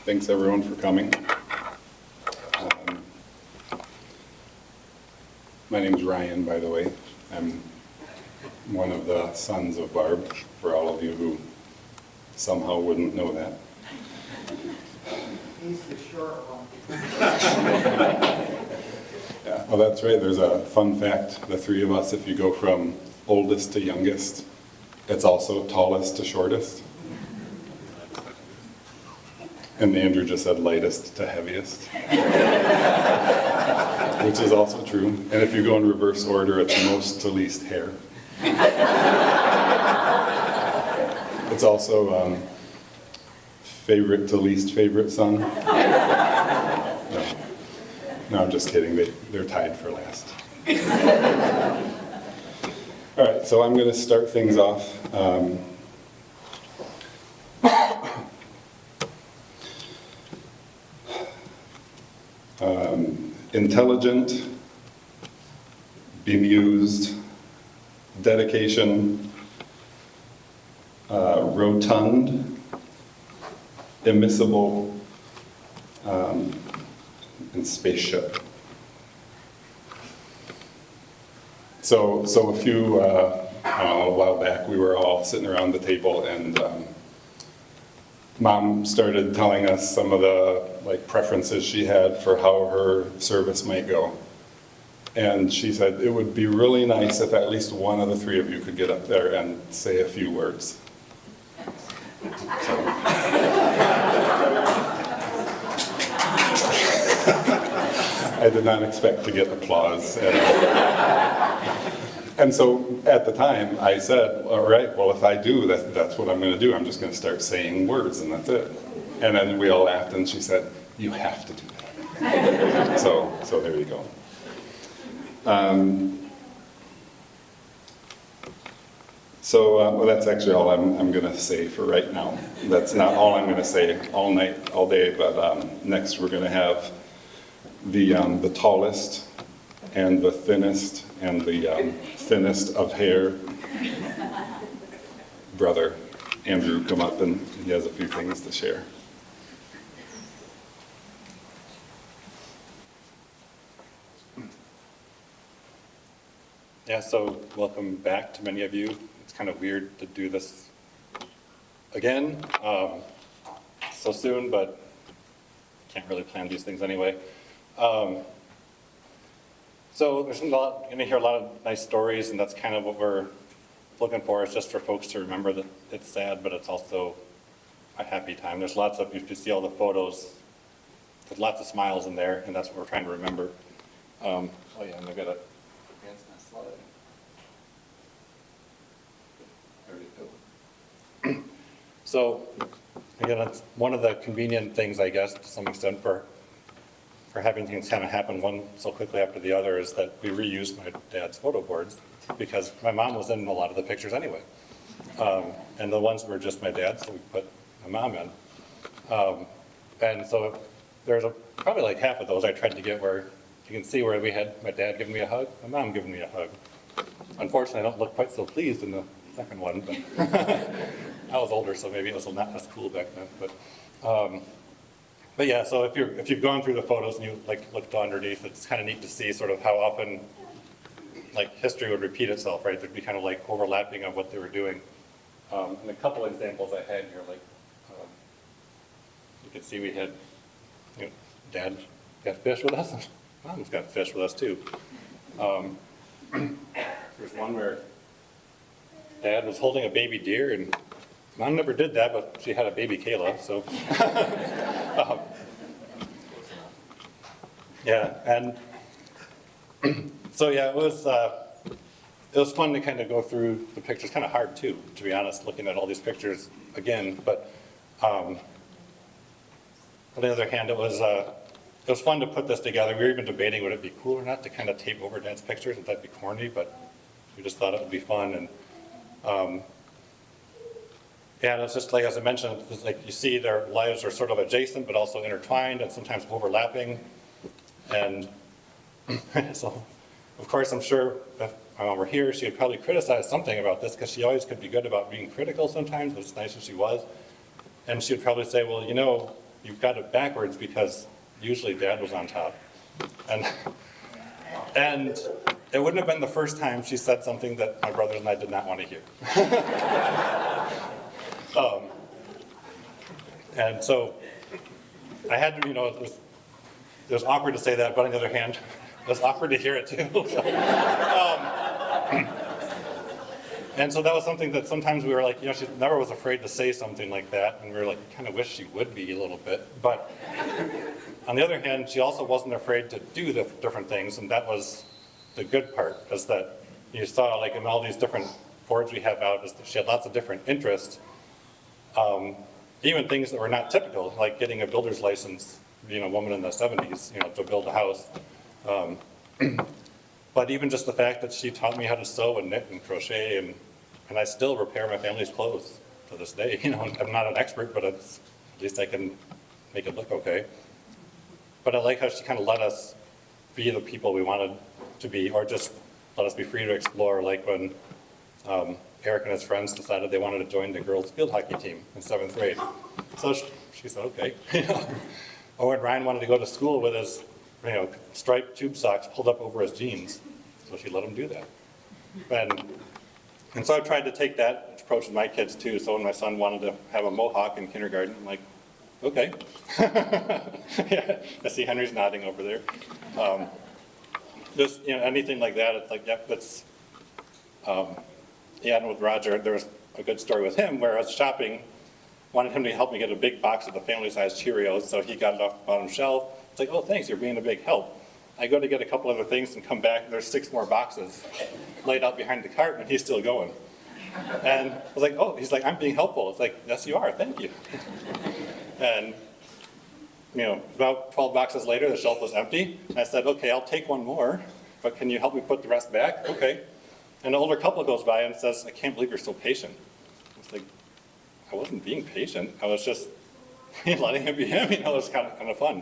Thanks everyone for coming. My name's Ryan, by the way. I'm one of the sons of Barb, for all of you who somehow wouldn't know that. He's the short one. Yeah, well, that's right. There's a fun fact. The three of us, if you go from oldest to youngest, it's also tallest to shortest. And Andrew just said lightest to heaviest, which is also true. And if you go in reverse order, it's most to least hair. It's also favorite to least favorite son. No, I'm just kidding. They're tied for last. All right, so I'm going to start things off. Intelligent, bemused, dedication, rotund, immiscible, and spaceship. So a while back, we were all sitting around the table, and Mom started telling us some of the preferences she had for how her service might go. And she said it would be really nice if at least one of the three of you could get up there and say a few words. So. I did not expect to get applause. And so at the time I said, all right, well, if I do, that's what I'm going to do. I'm just going to start saying words and that's it. And then we all laughed and she said, you have to do that. So there you go. Well, that's actually all I'm going to say for right now. That's not all I'm going to say all night, all day, but next we're going to have the tallest and the thinnest and the thinnest of hair brother, Andrew, come up, and he has a few things to share. Yeah, so welcome back to many of you. It's kind of weird to do this again so soon, but can't really plan these things anyway. So there's you're going to hear a lot of nice stories, and that's kind of what we're looking for, is just for folks to remember that it's sad, but it's also a happy time. There's lots of, if you see all the photos, there's lots of smiles in there, and that's what we're trying to remember. Oh yeah, and I've got a advance that slide. There we go. So again, it's one of the convenient things, I guess, to some extent, for having things kind of happen one so quickly after the other, is that we reused my dad's photo boards because my mom was in a lot of the pictures anyway. And the ones were just my dad's, so we put my mom in. And so there's probably like half of those I tried to get where you can see where we had my dad giving me a hug, my mom giving me a hug. Unfortunately, I don't look quite so pleased in the second one, but I was older, so maybe it was not as cool back then. But yeah, so if you've gone through the photos and you looked underneath, it's kind of neat to see sort of how often history would repeat itself, right? There'd be kind of overlapping of what they were doing. And a couple examples I had here, you can see we had, Dad got fish with us, and Mom's got fish with us too. There's one where Dad was holding a baby deer, and Mom never did that, but she had a baby Kayla, so. Yeah, and so yeah, it was fun to kind of go through the pictures. Kind of hard too, to be honest, looking at all these pictures again. But on the other hand, it was fun to put this together. We were even debating would it be cool or not to kind of tape over Dad's pictures. Would that be corny? But we just thought it would be fun. And yeah, and it's just as I mentioned, it's you see their lives are sort of adjacent, but also intertwined and sometimes overlapping. And so, of course, I'm sure if we're here, she would probably criticize something about this, because she always could be good about being critical sometimes, but it's nice if she was. And she would probably say, well, you've got it backwards because usually Dad was on top. And it wouldn't have been the first time she said something that my brothers and I did not want to hear. And so I had to, it was awkward to say that, but on the other hand, it was awkward to hear it too. And so that was something that sometimes we were like, she never was afraid to say something like that, and we were like, kind of wish she would be a little bit. But on the other hand, she also wasn't afraid to do the different things, and that was the good part, is that you saw like in all these different boards we have out, is that she had lots of different interests, even things that were not typical, like getting a builder's license, being a woman in the 70s, to build a house. But even just the fact that she taught me how to sew and knit and crochet, and I still repair my family's clothes to this day. I'm not an expert, but at least I can make it look okay. But I like how she kind of let us be the people we wanted to be, or just let us be free to explore, like when Eric and his friends decided they wanted to join the girls' field hockey team in 7th grade. So she said, okay. Or when Ryan wanted to go to school with his striped tube socks pulled up over his jeans, so she let him do that. And so I've tried to take that approach with my kids too. So when my son wanted to have a mohawk in kindergarten, I'm like, okay. Yeah, I see Henry's nodding over there. Just anything like that, it's like, yep, that's. Yeah, and with Roger, there was a good story with him where I was shopping, wanted him to help me get a big box of the family-sized Cheerios, so he got it off the bottom shelf. It's like, oh, thanks, you're being a big help. I go to get a couple other things and come back, and there's 6 more boxes laid out behind the cart, and he's still going. And I was like, oh, he's like, I'm being helpful. It's like, yes, you are, thank you. And, about 12 boxes later, the shelf was empty. And I said, okay, I'll take one more, but can you help me put the rest back? Okay. And an older couple goes by and says, I can't believe you're so patient. It's like, I wasn't being patient. I was just letting him be him. It was kind of fun.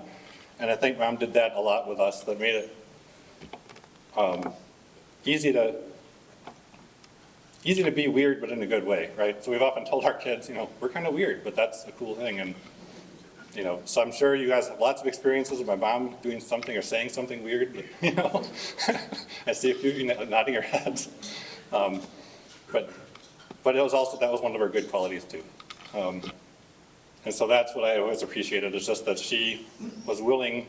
And I think Mom did that a lot with us. That made it easy to be weird, but in a good way, right? So we've often told our kids, we're kind of weird, but that's a cool thing. And so I'm sure you guys have lots of experiences with my mom doing something or saying something weird. I see a few of you nodding your heads. But that was one of her good qualities too. And so that's what I always appreciated, is just that she was willing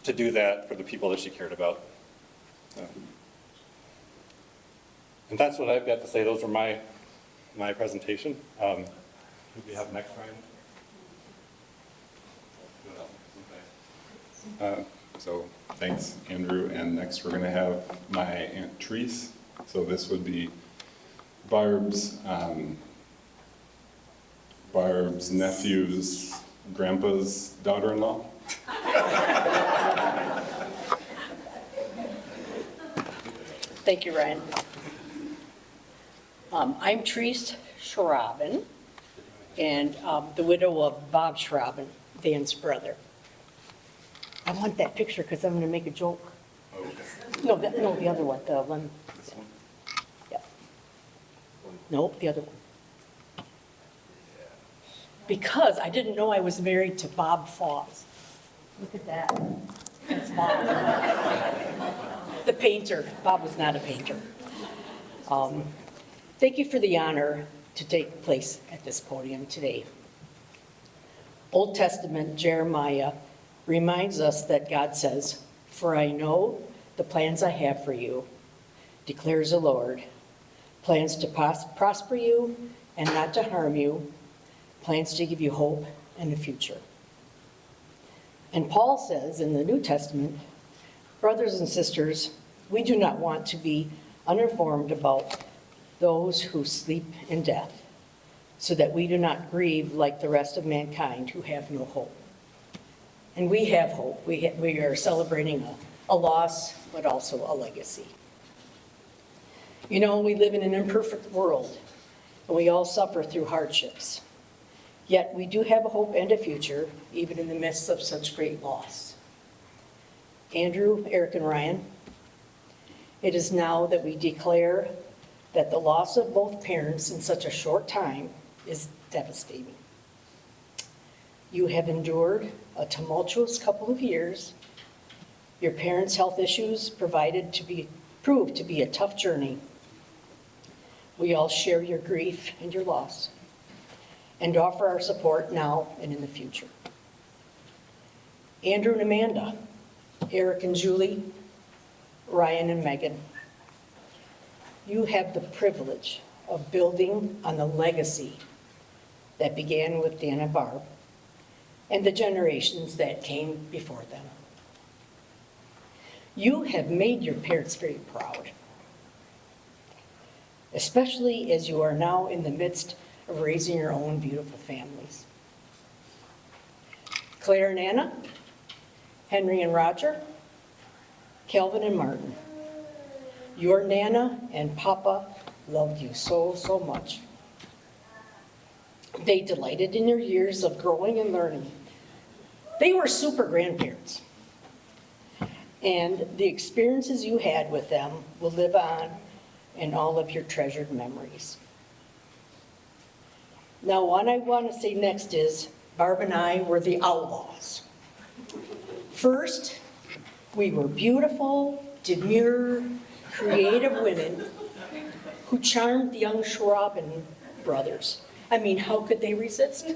to do that for the people that she cared about. And that's what I've got to say. Those are my presentation. Who do we have next, Ryan? So thanks, Andrew. And next we're going to have my Aunt Therese. So this would be Barb's nephew's grandpa's daughter-in-law. Thank you, Ryan. I'm Therese Schrauben, and the widow of Bob Schrauben, Dan's brother. I want that picture because I'm going to make a joke. Okay. No, the other one, the one. This one? Yeah. Nope, the other one. Because I didn't know I was married to Bob Foss. Look at that. That's Bob. The painter. Bob was not a painter. Thank you for the honor to take place at this podium today. Old Testament Jeremiah reminds us that God says, "For I know the plans I have for you, declares the Lord, plans to prosper you and not to harm you, plans to give you hope and a future." And Paul says in the New Testament, brothers and sisters, we do not want to be uninformed about those who sleep in death, so that we do not grieve like the rest of mankind who have no hope. And we have hope. We are celebrating a loss, but also a legacy. We live in an imperfect world, and we all suffer through hardships. Yet we do have a hope and a future, even in the midst of such great loss. Andrew, Eric, and Ryan, it is now that we declare that the loss of both parents in such a short time is devastating. You have endured a tumultuous couple of years. Your parents' health issues proved to be a tough journey. We all share your grief and your loss and offer our support now and in the future. Andrew and Amanda, Eric and Julie, Ryan and Megan, you have the privilege of building on the legacy that began with Dan and Barb and the generations that came before them. You have made your parents very proud, especially as you are now in the midst of raising your own beautiful families. Claire and Anna, Henry and Roger, Calvin and Martin, your Nana and Papa loved you so, so much. They delighted in your years of growing and learning. They were super grandparents. And the experiences you had with them will live on in all of your treasured memories. Now, what I want to say next is Barb and I were the outlaws. First, we were beautiful, demure, creative women who charmed the young Schrauben brothers. I mean, how could they resist?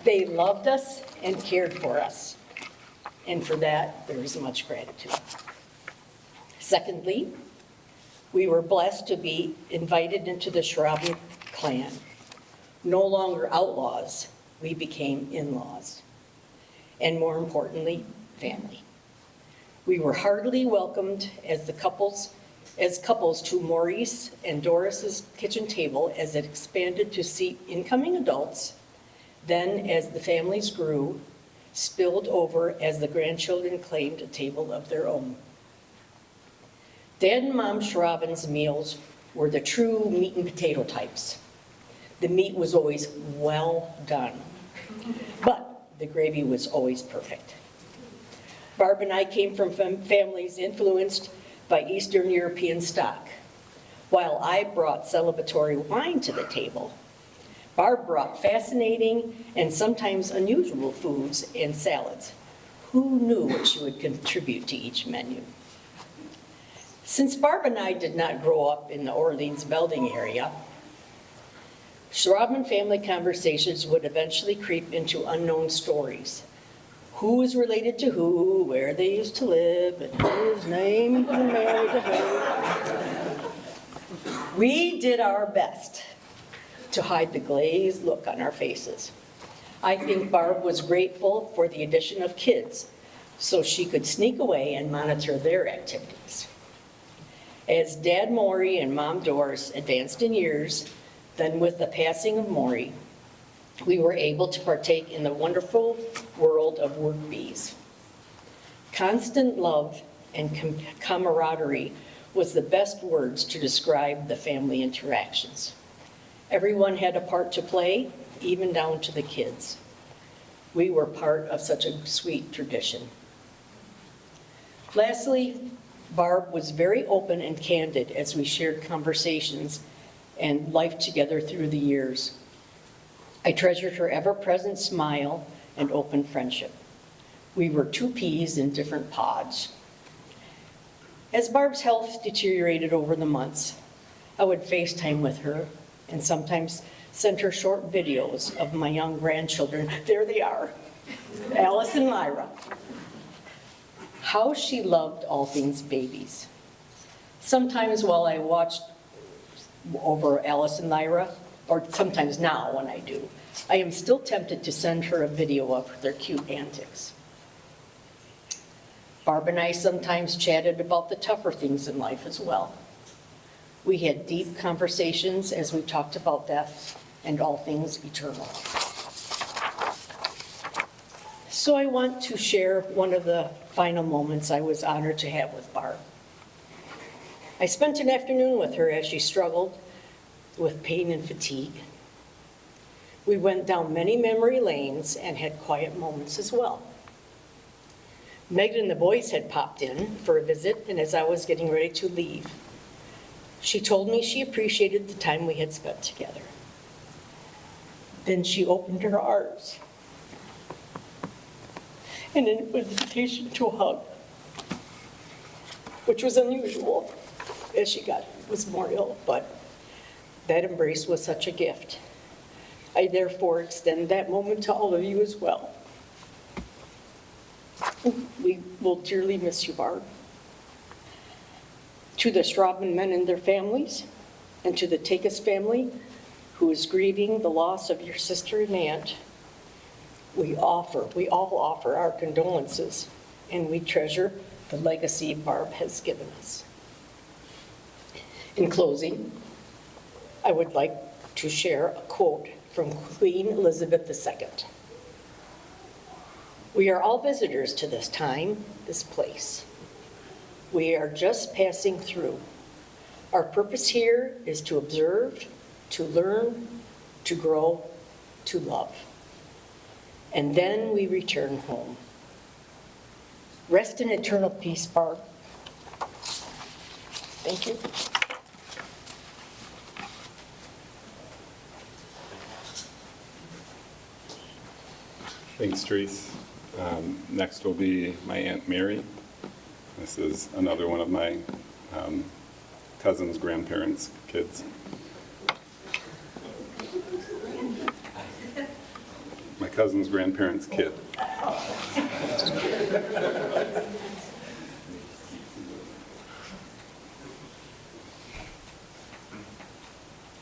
They loved us and cared for us. And for that, there is much gratitude. Secondly, we were blessed to be invited into the Schrauben clan. No longer outlaws, we became in-laws. And more importantly, family. We were heartily welcomed as couples to Maurice and Doris's kitchen table as it expanded to seat incoming adults. Then, as the families grew, spilled over as the grandchildren claimed a table of their own. Dad and Mom Schrauben's meals were the true meat and potato types. The meat was always well done, but the gravy was always perfect. Barb and I came from families influenced by Eastern European stock. While I brought celebratory wine to the table, Barb brought fascinating and sometimes unusual foods and salads. Who knew what she would contribute to each menu? Since Barb and I did not grow up in the Orleans-Belding area, Schrauben family conversations would eventually creep into unknown stories. Who is related to who, where they used to live, and whose name was married to who. We did our best to hide the glazed look on our faces. I think Barb was grateful for the addition of kids so she could sneak away and monitor their activities. As Dad Maury and Mom Doris advanced in years, then with the passing of Maury, we were able to partake in the wonderful world of work bees. Constant love and camaraderie was the best words to describe the family interactions. Everyone had a part to play, even down to the kids. We were part of such a sweet tradition. Lastly, Barb was very open and candid as we shared conversations and life together through the years. I treasured her ever-present smile and open friendship. We were two peas in different pods. As Barb's health deteriorated over the months, I would FaceTime with her and sometimes send her short videos of my young grandchildren. There they are, Alice and Lyra. How she loved all things babies. Sometimes while I watched over Alice and Lyra, or sometimes now when I do, I am still tempted to send her a video of their cute antics. Barb and I sometimes chatted about the tougher things in life as well. We had deep conversations as we talked about death and all things eternal. So I want to share one of the final moments I was honored to have with Barb. I spent an afternoon with her as she struggled with pain and fatigue. We went down many memory lanes and had quiet moments as well. Megan and the boys had popped in for a visit, and as I was getting ready to leave, she told me she appreciated the time we had spent together. Then she opened her arms. And an invitation to a hug, which was unusual as she was more ill, but that embrace was such a gift. I therefore extend that moment to all of you as well. We will dearly miss you, Barb. To the Schrauben men and their families, and to the Takis family, who is grieving the loss of your sister and aunt, we all offer our condolences, and we treasure the legacy Barb has given us. In closing, I would like to share a quote from Queen Elizabeth II. We are all visitors to this time, this place. We are just passing through. Our purpose here is to observe, to learn, to grow, to love. And then we return home. Rest in eternal peace, Barb. Thank you. Thanks, Therese. Next will be my Aunt Mary. This is another one of my cousin's grandparents' kids. My cousin's grandparents' kid.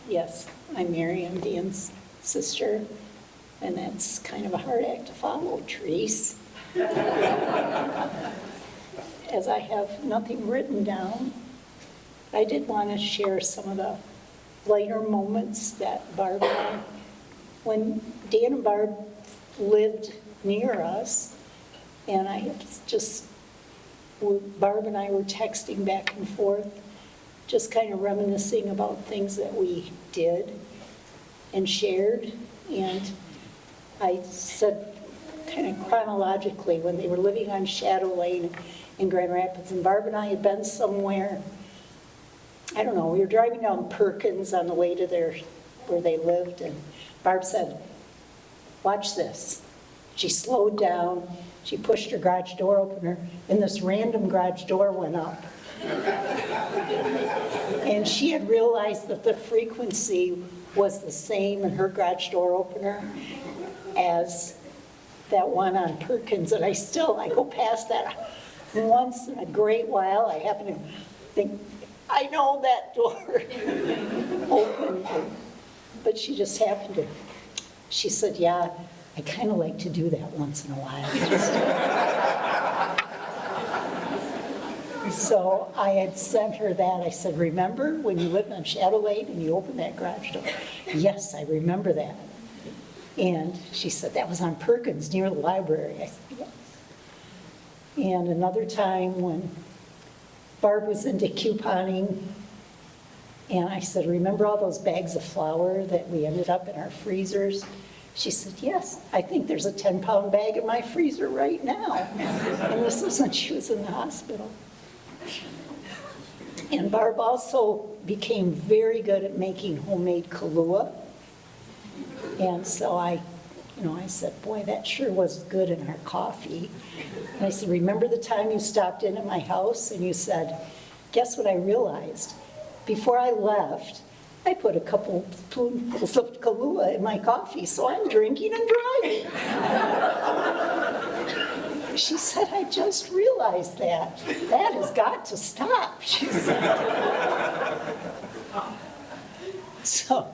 Yes, I'm Mary, I'm Dan's sister, and that's kind of a hard act to follow, Therese. As I have nothing written down, I did want to share some of the lighter moments that Barb and I, when Dan and Barb lived near us, and Barb and I were texting back and forth, just kind of reminiscing about things that we did and shared. And I said, kind of chronologically, when they were living on Shadow Lane in Grand Rapids, and Barb and I had been somewhere, I don't know, we were driving down Perkins on the way to where they lived, and Barb said, "Watch this." She slowed down, she pushed her garage door opener, and this random garage door went up. And she had realized that the frequency was the same in her garage door opener as that one on Perkins. And I go past that once in a great while. I happen to think, I know that door opened. But she just happened to, she said, "Yeah, I kind of like to do that once in a while." So I had sent her that. I said, "Remember when you lived on Shadow Lane and you opened that garage door?" "Yes, I remember that." And she said, "That was on Perkins near the library." I said, "Yes." And another time when Barb was into couponing, and I said, "Remember all those bags of flour that we ended up in our freezers?" She said, "Yes, I think there's a 10-pound bag in my freezer right now." And this was when she was in the hospital. And Barb also became very good at making homemade Kahlua. And so I said, "Boy, that sure was good in our coffee." And I said, "Remember the time you stopped in at my house and you said, 'Guess what I realized? Before I left, I put a couple spoonfuls of Kahlua in my coffee, so I'm drinking and driving.'" She said, "I just realized that. That has got to stop," she said. So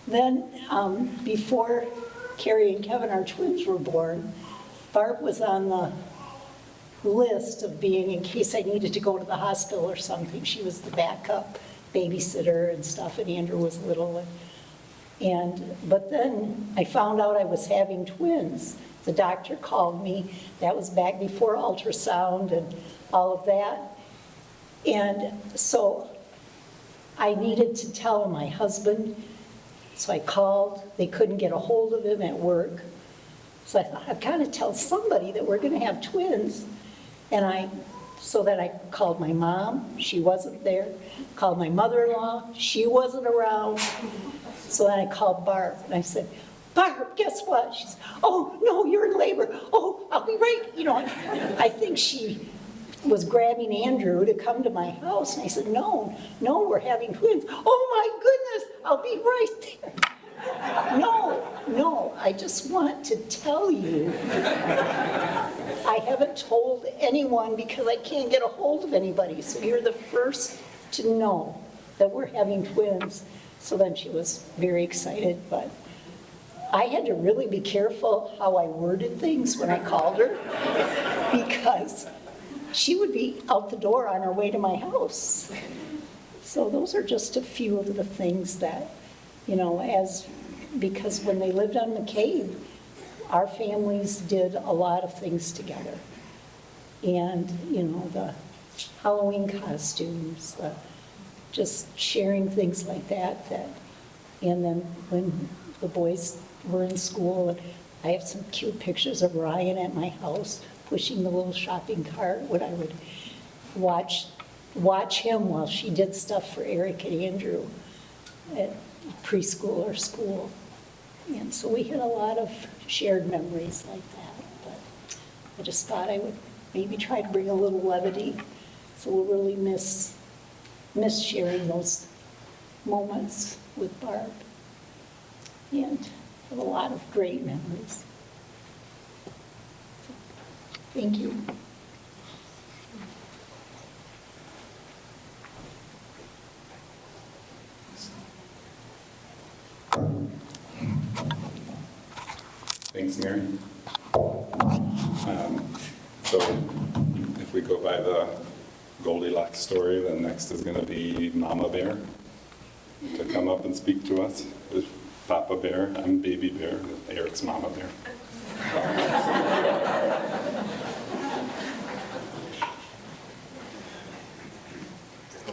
then, before Carrie and Kevin, our twins, were born, Barb was on the list of being, in case I needed to go to the hospital or something. She was the backup babysitter and stuff, and Andrew was little. But then I found out I was having twins. The doctor called me. That was back before ultrasound and all of that. And so I needed to tell my husband. So I called. They couldn't get a hold of him at work. So I thought, I've got to tell somebody that we're going to have twins. So then I called my mom. She wasn't there. Called my mother-in-law. She wasn't around. So then I called Barb, and I said, Barb, guess what? She said, oh, no, you're in labor. Oh, I'll be right. You know, I think she was grabbing Andrew to come to my house, and I said, no, we're having twins. Oh, my goodness, I'll be right there. No, I just want to tell you, I haven't told anyone because I can't get a hold of anybody, so you're the first to know that we're having twins. So then she was very excited, but I had to really be careful how I worded things when I called her because she would be out the door on her way to my house. So those are just a few of the things that, you know, because when they lived on McCabe, our families did a lot of things together. And, you know, the Halloween costumes, just sharing things like that. And then when the boys were in school, I have some cute pictures of Ryan at my house pushing the little shopping cart when I would watch him while she did stuff for Eric and Andrew at preschool or school. And so we had a lot of shared memories like that. But I just thought I would maybe try to bring a little levity. So we'll really miss sharing those moments with Barb. And have a lot of great memories. So, thank you. Thanks, Mary. So if we go by the Goldilocks story, then next is going to be Mama Bear to come up and speak to us. There's Papa Bear, I'm Baby Bear, Eric's Mama Bear.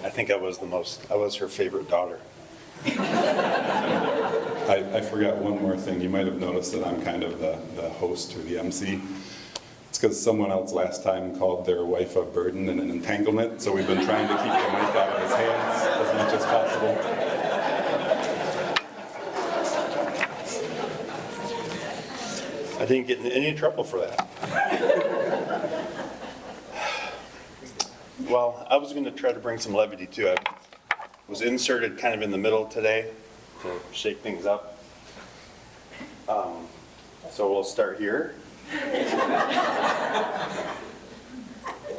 I think I was her favorite daughter. I forgot one more thing. You might have noticed that I'm kind of the host or the MC. It's because someone else last time called their wife a burden and an entanglement, so we've been trying to keep the mic out of his hands as much as possible. I didn't get in any trouble for that. Well, I was going to try to bring some levity too. I was inserted kind of in the middle today to shake things up. So we'll start here.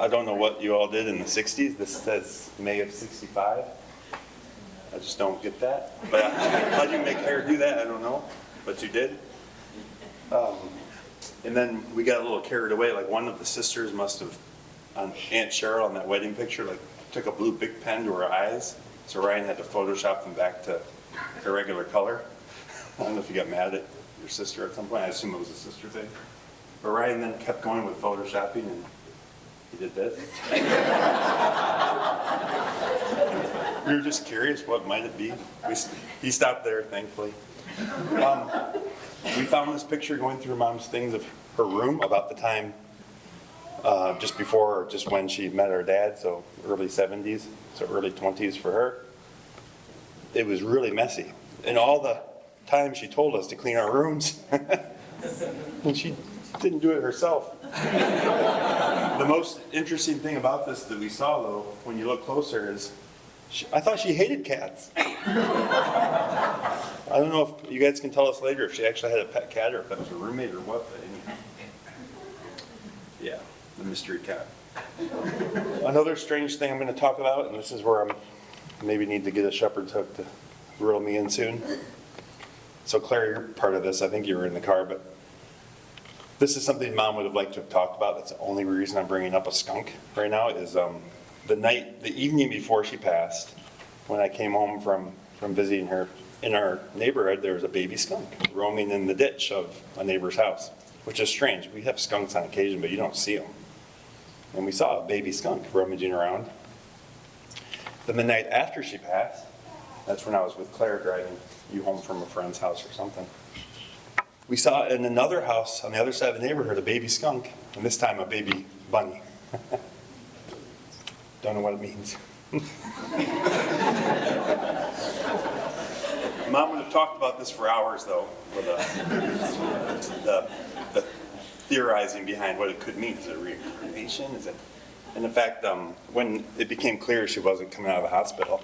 I don't know what you all did in the 60s. This says May of 65. I just don't get that. But how do you make hair do that? I don't know. But you did. And then we got a little carried away. Like one of the sisters must have, on Aunt Cheryl on that wedding picture, like took a blue Bic pen to her eyes. So Ryan had to Photoshop them back to their regular color. I don't know if you got mad at your sister at some point. I assume it was a sister thing. But Ryan then kept going with Photoshopping, and he did this. We were just curious, what might it be? He stopped there, thankfully. We found this picture going through Mom's things of her room about the time just before or just when she met her dad, so early 70s, so early 20s for her. It was really messy. And all the time she told us to clean our rooms, and she didn't do it herself. The most interesting thing about this that we saw, though, when you look closer, is I thought she hated cats. I don't know if you guys can tell us later if she actually had a pet cat or if that was a roommate or what, but anyway. Yeah, the mystery cat. Another strange thing I'm going to talk about, and this is where I maybe need to get a shepherd's hook to reel me in soon. So Claire, you're part of this. I think you were in the car, but this is something Mom would have liked to have talked about. That's the only reason I'm bringing up a skunk right now is the evening before she passed, when I came home from visiting her, in our neighborhood, there was a baby skunk roaming in the ditch of a neighbor's house, which is strange. We have skunks on occasion, but you don't see them. And we saw a baby skunk rummaging around. Then the night after she passed, that's when I was with Claire driving you home from a friend's house or something. We saw in another house on the other side of the neighborhood a baby skunk, and this time a baby bunny. Don't know what it means. Mom would have talked about this for hours, though, with the theorizing behind what it could mean. Is it reincarnation? Is it? And in fact, when it became clear she wasn't coming out of the hospital,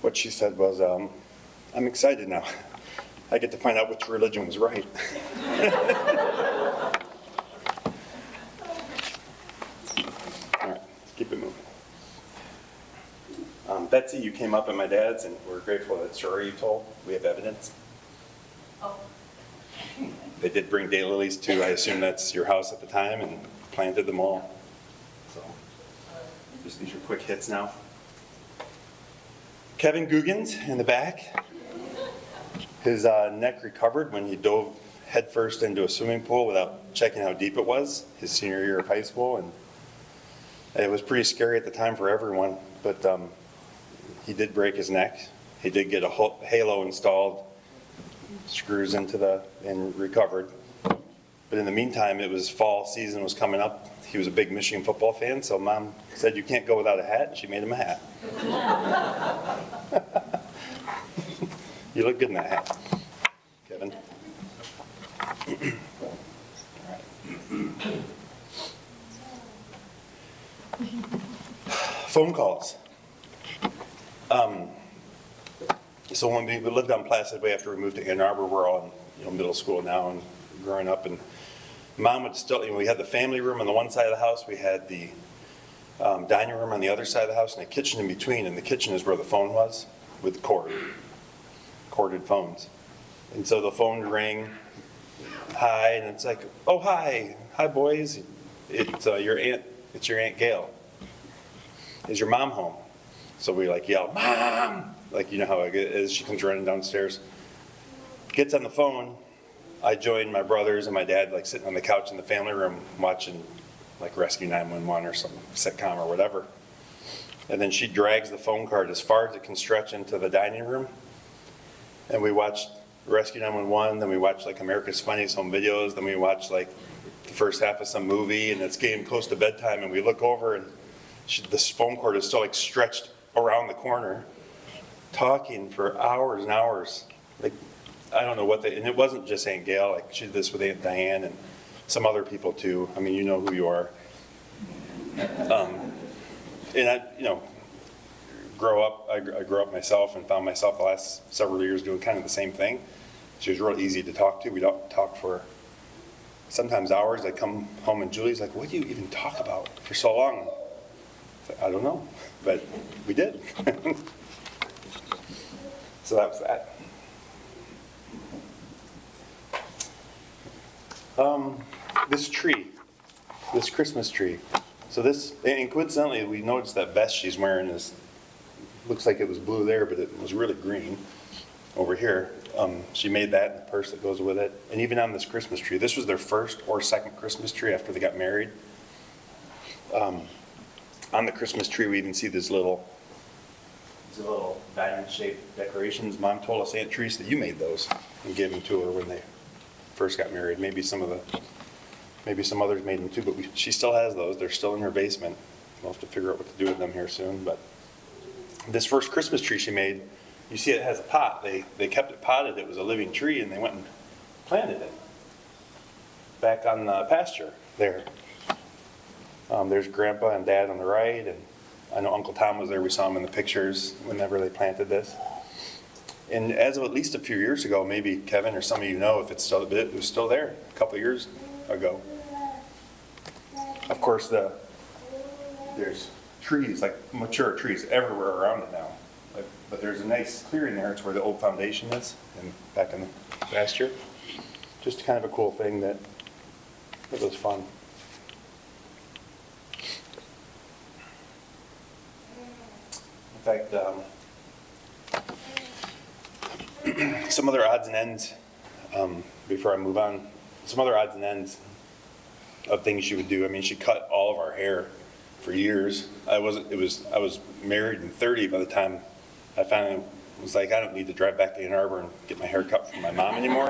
what she said was, I'm excited now. I get to find out which religion was right. All right, let's keep it moving. Betsy, you came up at my dad's, and we're grateful for that story you told. We have evidence. Oh. They did bring daylilies to, I assume that's your house at the time, and planted them all. So, just these are quick hits now. Kevin Googans in the back. His neck recovered when he dove headfirst into a swimming pool without checking how deep it was, his senior year of high school. And it was pretty scary at the time for everyone, but he did break his neck. He did get a halo installed, screws into and recovered. But in the meantime, it was fall season was coming up. He was a big Michigan football fan, so Mom said, you can't go without a hat, and she made him a hat. You look good in that hat, Kevin. Phone calls. So when we lived on Placid Way after we moved to Ann Arbor, we're all in middle school now and growing up, and Mom would still, we had the family room on the one side of the house, we had the dining room on the other side of the house, and a kitchen in between, and the kitchen is where the phone was with corded phones. And so the phone would ring, hi, and it's like, oh, hi boys, it's your Aunt Gail. Is your mom home? So we yell, Mom! Like, you know how it is, she comes running downstairs. Gets on the phone, I joined my brothers and my dad sitting on the couch in the family room watching Rescue 911 or some sitcom or whatever. And then she drags the phone card as far as it can stretch into the dining room. And we watched Rescue 911, then we watched America's Funniest Home Videos, then we watched the first half of some movie, and it's getting close to bedtime, and we look over and this phone cord is still stretched around the corner, talking for hours and hours. I don't know and it wasn't just Aunt Gail, she did this with Aunt Diane and some other people too. I mean, you know who you are. And I grew up myself and found myself the last several years doing kind of the same thing. She was real easy to talk to. We don't talk for sometimes hours. I come home and Julie's like, what do you even talk about for so long? I don't know, but we did. So that was that. This tree, this Christmas tree. So and coincidentally, we noticed that vest she's wearing looks like it was blue there, but it was really green over here. She made that and the purse that goes with it. And even on this Christmas tree, this was their first or second Christmas tree after they got married. On the Christmas tree, we even see these little diamond-shaped decorations. Mom told us, Aunt Teresa, that you made those and gave them to her when they first got married. Maybe some others made them too, but she still has those. They're still in her basement. We'll have to figure out what to do with them here soon. But this first Christmas tree she made, you see it has a pot. They kept it potted. It was a living tree, and they went and planted it back on the pasture there. There's Grandpa and Dad on the right, and I know Uncle Tom was there. We saw him in the pictures whenever they planted this. And as of at least a few years ago, maybe Kevin or some of you know if it was still there a couple of years ago. Of course, there's trees, mature trees everywhere around it now. But there's a nice clearing there. It's where the old foundation is, and back in the pasture. Just kind of a cool thing that was fun. In fact, some other odds and ends, before I move on, some other odds and ends of things she would do. I mean, she cut all of our hair for years. I was married and 30 by the time I finally was like, I don't need to drive back to Ann Arbor and get my hair cut from my mom anymore.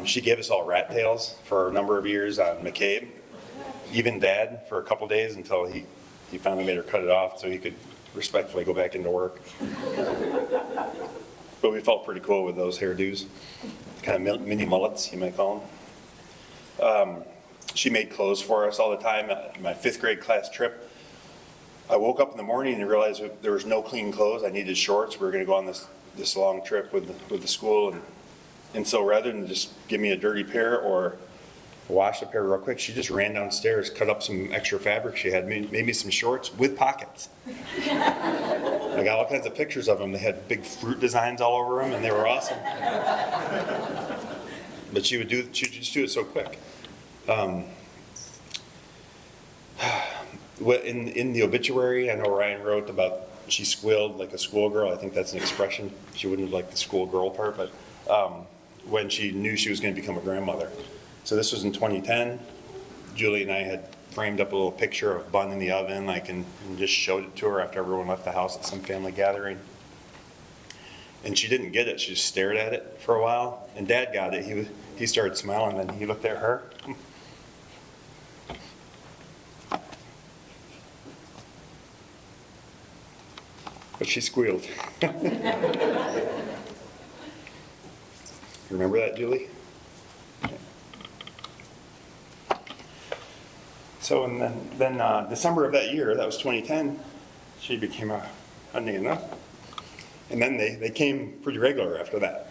She gave us all rat tails for a number of years on McCabe. Even Dad for a couple days until he finally made her cut it off so he could respectfully go back into work. But we felt pretty cool with those hairdos, kind of mini mullets, you might call them. She made clothes for us all the time. My 5th grade class trip, I woke up in the morning and realized there was no clean clothes. I needed shorts. We were going to go on this long trip with the school. And so rather than just give me a dirty pair or wash a pair real quick, she just ran downstairs, cut up some extra fabric she had, made me some shorts with pockets. I got all kinds of pictures of them. They had big fruit designs all over them, and they were awesome. But she would just do it so quick. In the obituary, I know Ryan wrote about she squealed like a schoolgirl. I think that's an expression. She wouldn't have liked the schoolgirl part, but when she knew she was going to become a grandmother. So this was in 2010. Julie and I had framed up a little picture of bun in the oven, and just showed it to her after everyone left the house at some family gathering. And she didn't get it. She just stared at it for a while. And Dad got it. He started smiling, and he looked at her. But she squealed. Remember that, Julie? So, and then December of that year, that was 2010, she became a Nana. And then they came pretty regular after that.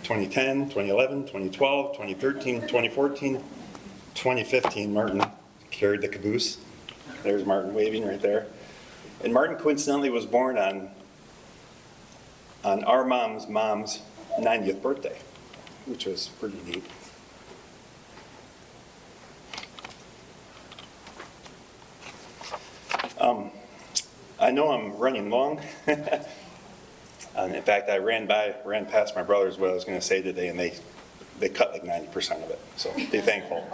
2010, 2011, 2012, 2013, 2014, 2015, Martin carried the caboose. There's Martin waving right there. And Martin coincidentally was born on our mom's 90th birthday, which was pretty neat. I know I'm running long. And in fact, I ran past my brothers what I was going to say today, and they cut like 90% of it. So be thankful.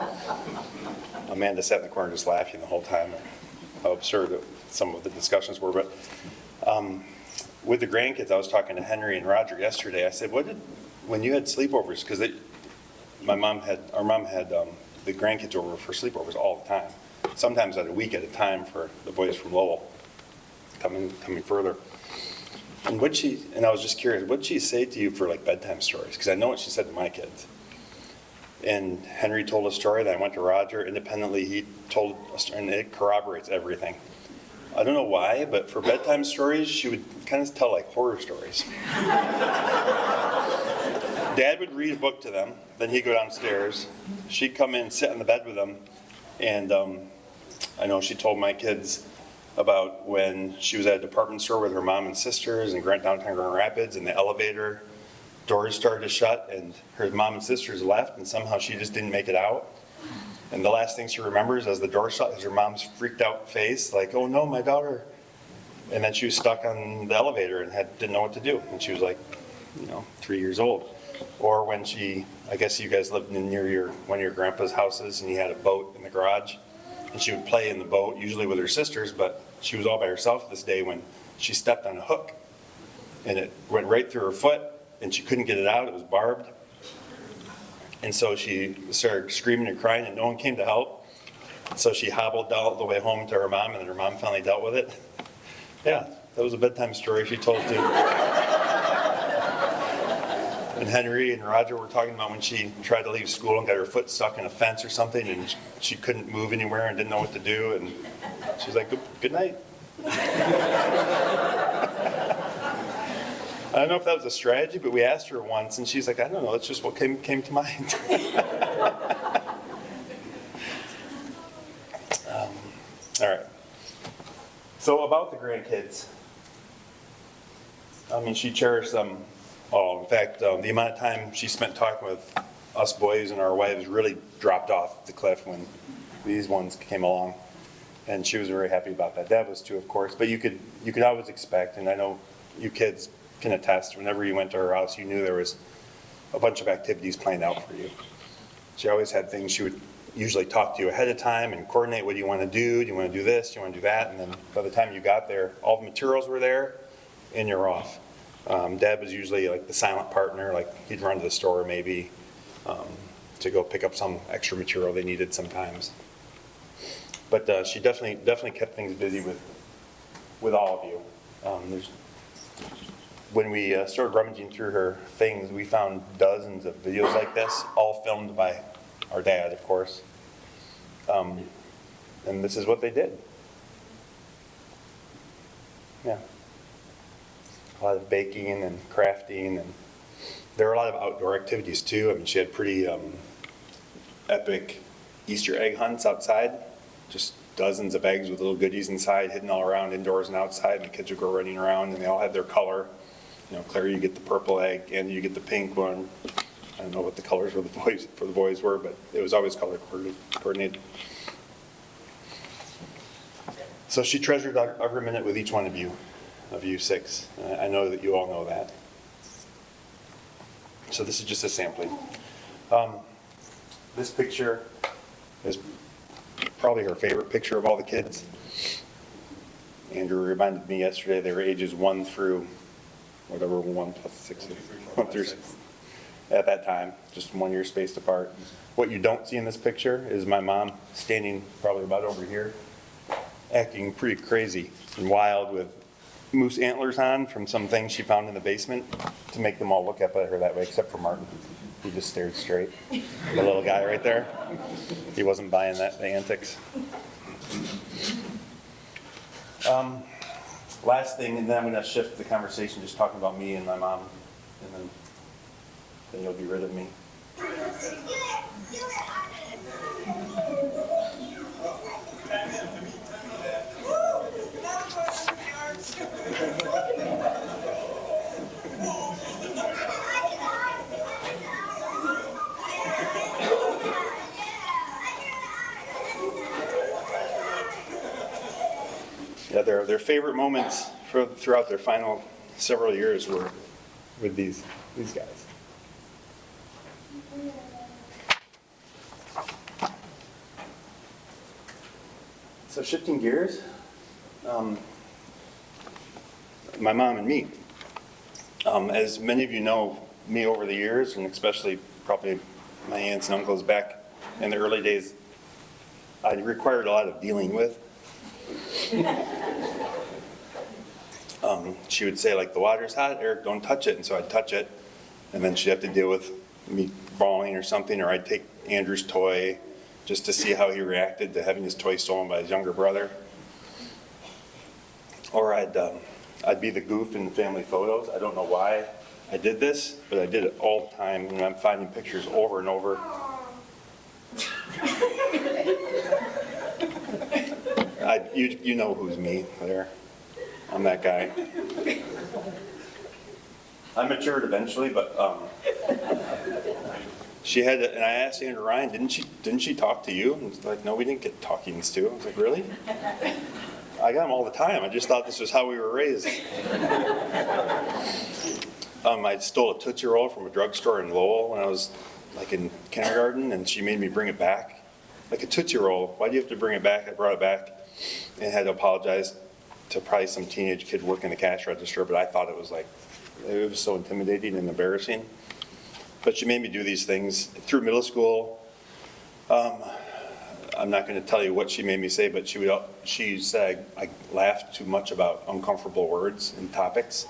Amanda sat in the corner just laughing the whole time at how absurd some of the discussions were. But with the grandkids, I was talking to Henry and Roger yesterday. I said, when you had sleepovers, because our mom had the grandkids over for sleepovers all the time. Sometimes at a week at a time for the boys from Lowell coming further. And I was just curious, what'd she say to you for like bedtime stories? Because I know what she said to my kids. And Henry told a story that I went to Roger independently. He told a story, and it corroborates everything. I don't know why, but for bedtime stories, she would kind of tell like horror stories. Dad would read a book to them, then he'd go downstairs. She'd come in and sit on the bed with them. And I know she told my kids about when she was at a department store with her mom and sisters in downtown Grand Rapids, and the elevator doors started to shut, and her mom and sisters left, and somehow she just didn't make it out. And the last thing she remembers as the door shut is her mom's freaked out face, like, oh no, my daughter. And then she was stuck on the elevator and didn't know what to do. And she was like, 3 years old. Or when I guess you guys lived near one of your grandpa's houses, and he had a boat in the garage, and she would play in the boat, usually with her sisters, but she was all by herself this day when she stepped on a hook, and it went right through her foot, and she couldn't get it out. It was barbed. And so she started screaming and crying, and no one came to help. So she hobbled all the way home to her mom, and then her mom finally dealt with it. Yeah, that was a bedtime story she told too. And Henry and Roger were talking about when she tried to leave school and got her foot stuck in a fence or something, and she couldn't move anywhere and didn't know what to do, and she was like, good night. I don't know if that was a strategy, but we asked her once, and she's like, I don't know, that's just what came to mind. All right. So about the grandkids, she cherished them all. In fact, the amount of time she spent talking with us boys and our wives really dropped off the cliff when these ones came along, and she was very happy about that. Dad was too, of course, but you could always expect, and I know you kids can attest, whenever you went to her house, you knew there was a bunch of activities planned out for you. She always had things she would, usually talk to you ahead of time and coordinate what do you want to do. Do you want to do this? Do you want to do that? And then by the time you got there, all the materials were there and you're off. Dad was usually like the silent partner, like he'd run to the store maybe to go pick up some extra material they needed sometimes. But she definitely kept things busy with all of you. When we started rummaging through her things, we found dozens of videos like this, all filmed by our dad, of course. And this is what they did. Yeah. A lot of baking and crafting, and there were a lot of outdoor activities too. I mean, she had pretty epic Easter egg hunts outside, just dozens of eggs with little goodies inside, hidden all around indoors and outside, and the kids would go running around, and they all had their color. You know, Claire, you get the purple egg, and you get the pink one. I don't know what the colors for the boys were, but it was always color coordinated. So she treasured every minute with each one of you 6. I know that you all know that. So this is just a sampling. This picture is probably her favorite picture of all the kids. Andrew reminded me yesterday they were ages 1 through whatever 1 plus 6 is. 1 through 6. At that time, just 1 year spaced apart. What you don't see in this picture is my mom standing probably about over here, acting pretty crazy and wild with moose antlers on from some things she found in the basement to make them all look up at her that way, except for Martin. He just stared straight. The little guy right there. He wasn't buying the antics. Last thing, and then I'm going to shift the conversation just talking about me and my mom, and then you'll be rid of me. Yeah, their favorite moments throughout their final several years were with these guys. So shifting gears, my mom and me. As many of you know me over the years, and especially probably my aunts and uncles back in the early days, I required a lot of dealing with. She would say, like, the water's hot, Eric, don't touch it. And so I'd touch it, and then she'd have to deal with me bawling or something, or I'd take Andrew's toy just to see how he reacted to having his toy stolen by his younger brother. Or I'd be the goof in family photos. I don't know why I did this, but I did it all the time, and I'm finding pictures over and over. You know who's me there. I'm that guy. I matured eventually, but she had, and I asked Andrew Ryan, didn't she talk to you? And he's like, no, we didn't get talkings to. I was like, really? I got them all the time. I just thought this was how we were raised. I stole a Tootsie Roll from a drugstore in Lowell when I was like in kindergarten, and she made me bring it back. Like a Tootsie Roll, why do you have to bring it back? I brought it back and had to apologize to probably some teenage kid working the cash register, but I thought it was so intimidating and embarrassing. But she made me do these things through middle school. I'm not going to tell you what she made me say, but she said I laughed too much about uncomfortable words and topics.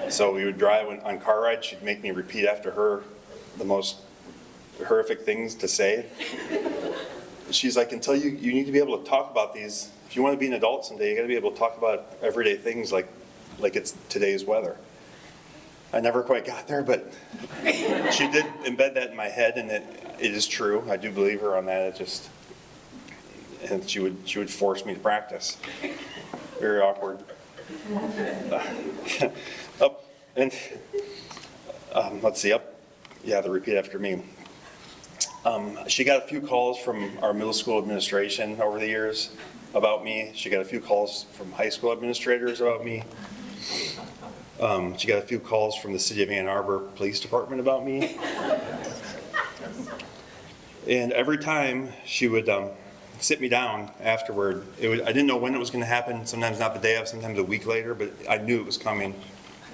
So we would drive on car rides. She'd make me repeat after her the most horrific things to say. She's like, until you need to be able to talk about these. If you want to be an adult someday, you got to be able to talk about everyday things like it's today's weather. I never quite got there, but she did embed that in my head, and it is true. I do believe her on that. And she would force me to practice. Very awkward. Up and let's see. Up. Yeah, the repeat after me. She got a few calls from our middle school administration over the years about me. She got a few calls from high school administrators about me. She got a few calls from the City of Ann Arbor Police Department about me. And every time she would sit me down afterward, I didn't know when it was going to happen, sometimes not the day of, sometimes a week later, but I knew it was coming.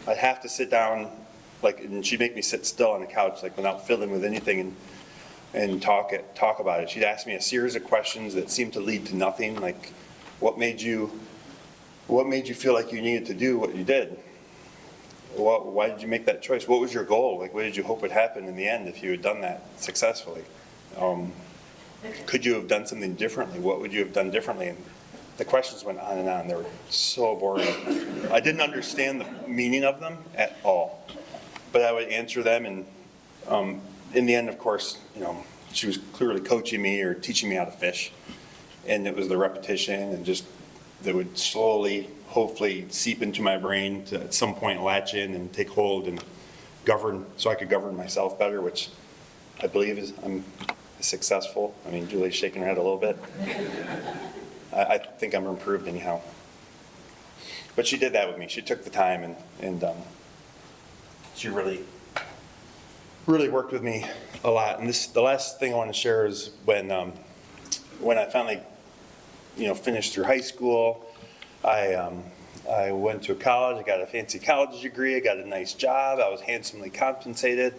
I'd have to sit down, and she'd make me sit still on the couch, without fiddling with anything, and talk about it. She'd ask me a series of questions that seemed to lead to nothing, like what made you feel like you needed to do what you did? Why did you make that choice? What was your goal? What did you hope would happen in the end if you had done that successfully? Could you have done something differently? What would you have done differently? And the questions went on and on. They were so boring. I didn't understand the meaning of them at all. But I would answer them, and in the end, of course, she was clearly coaching me or teaching me how to fish. And it was the repetition and just that would slowly, hopefully, seep into my brain to at some point latch in and take hold and govern, so I could govern myself better, which I believe I'm successful. I mean, Julie's shaking her head a little bit. I think I'm improved anyhow. But she did that with me. She took the time and she really worked with me a lot. And the last thing I want to share is when I finally, finished through high school, I went to college. I got a fancy college degree. I got a nice job. I was handsomely compensated.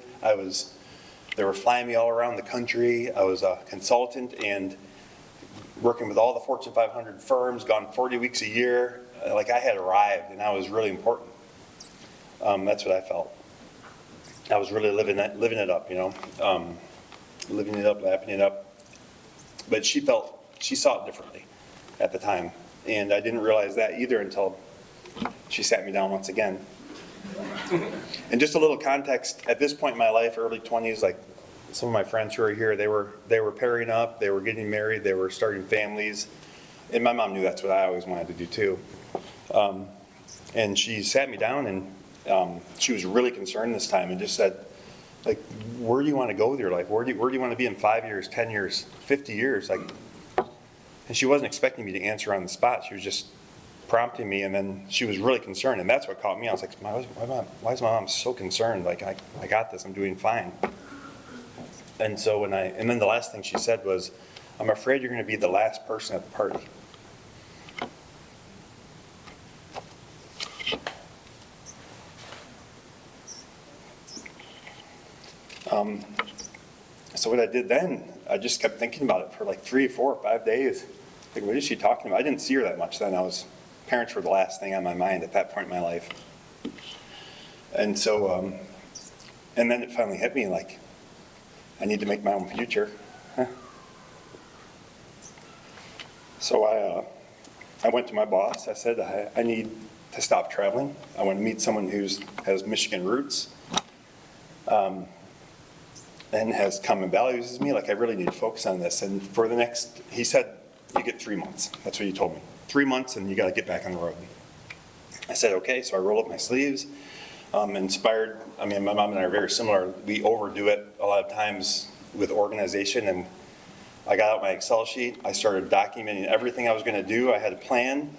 They were flying me all around the country. I was a consultant and working with all the Fortune 500 firms, gone 40 weeks a year. I had arrived, and I was really important. That's what I felt. I was really living it up, living it up, lapping it up. But she saw it differently at the time, and I didn't realize that either until she sat me down once again. And just a little context, at this point in my life, early 20s, some of my friends who are here, they were pairing up, they were getting married, they were starting families, and my mom knew that's what I always wanted to do too. And she sat me down, and she was really concerned this time and just said, where do you want to go with your life? Where do you want to be in 5 years, 10 years, 50 years? And she wasn't expecting me to answer on the spot. She was just prompting me, and then she was really concerned, and that's what caught me. I was like, why is my mom so concerned? I got this. I'm doing fine. And so and then the last thing she said was, I'm afraid you're going to be the last person at the party. So what I did then, I just kept thinking about it for 3, 4, 5 days. What is she talking about? I didn't see her that much then. Parents were the last thing on my mind at that point in my life. And so, and then it finally hit me, I need to make my own future. So I went to my boss. I said, I need to stop traveling. I want to meet someone who has Michigan roots. And has common values as me. I really need to focus on this. And for he said, you get 3 months. That's what he told me. 3 months and you got to get back on the road. I said, okay. So I rolled up my sleeves, inspired. I mean, my mom and I are very similar. We overdo it a lot of times with organization. And I got out my Excel sheet. I started documenting everything I was going to do. I had a plan.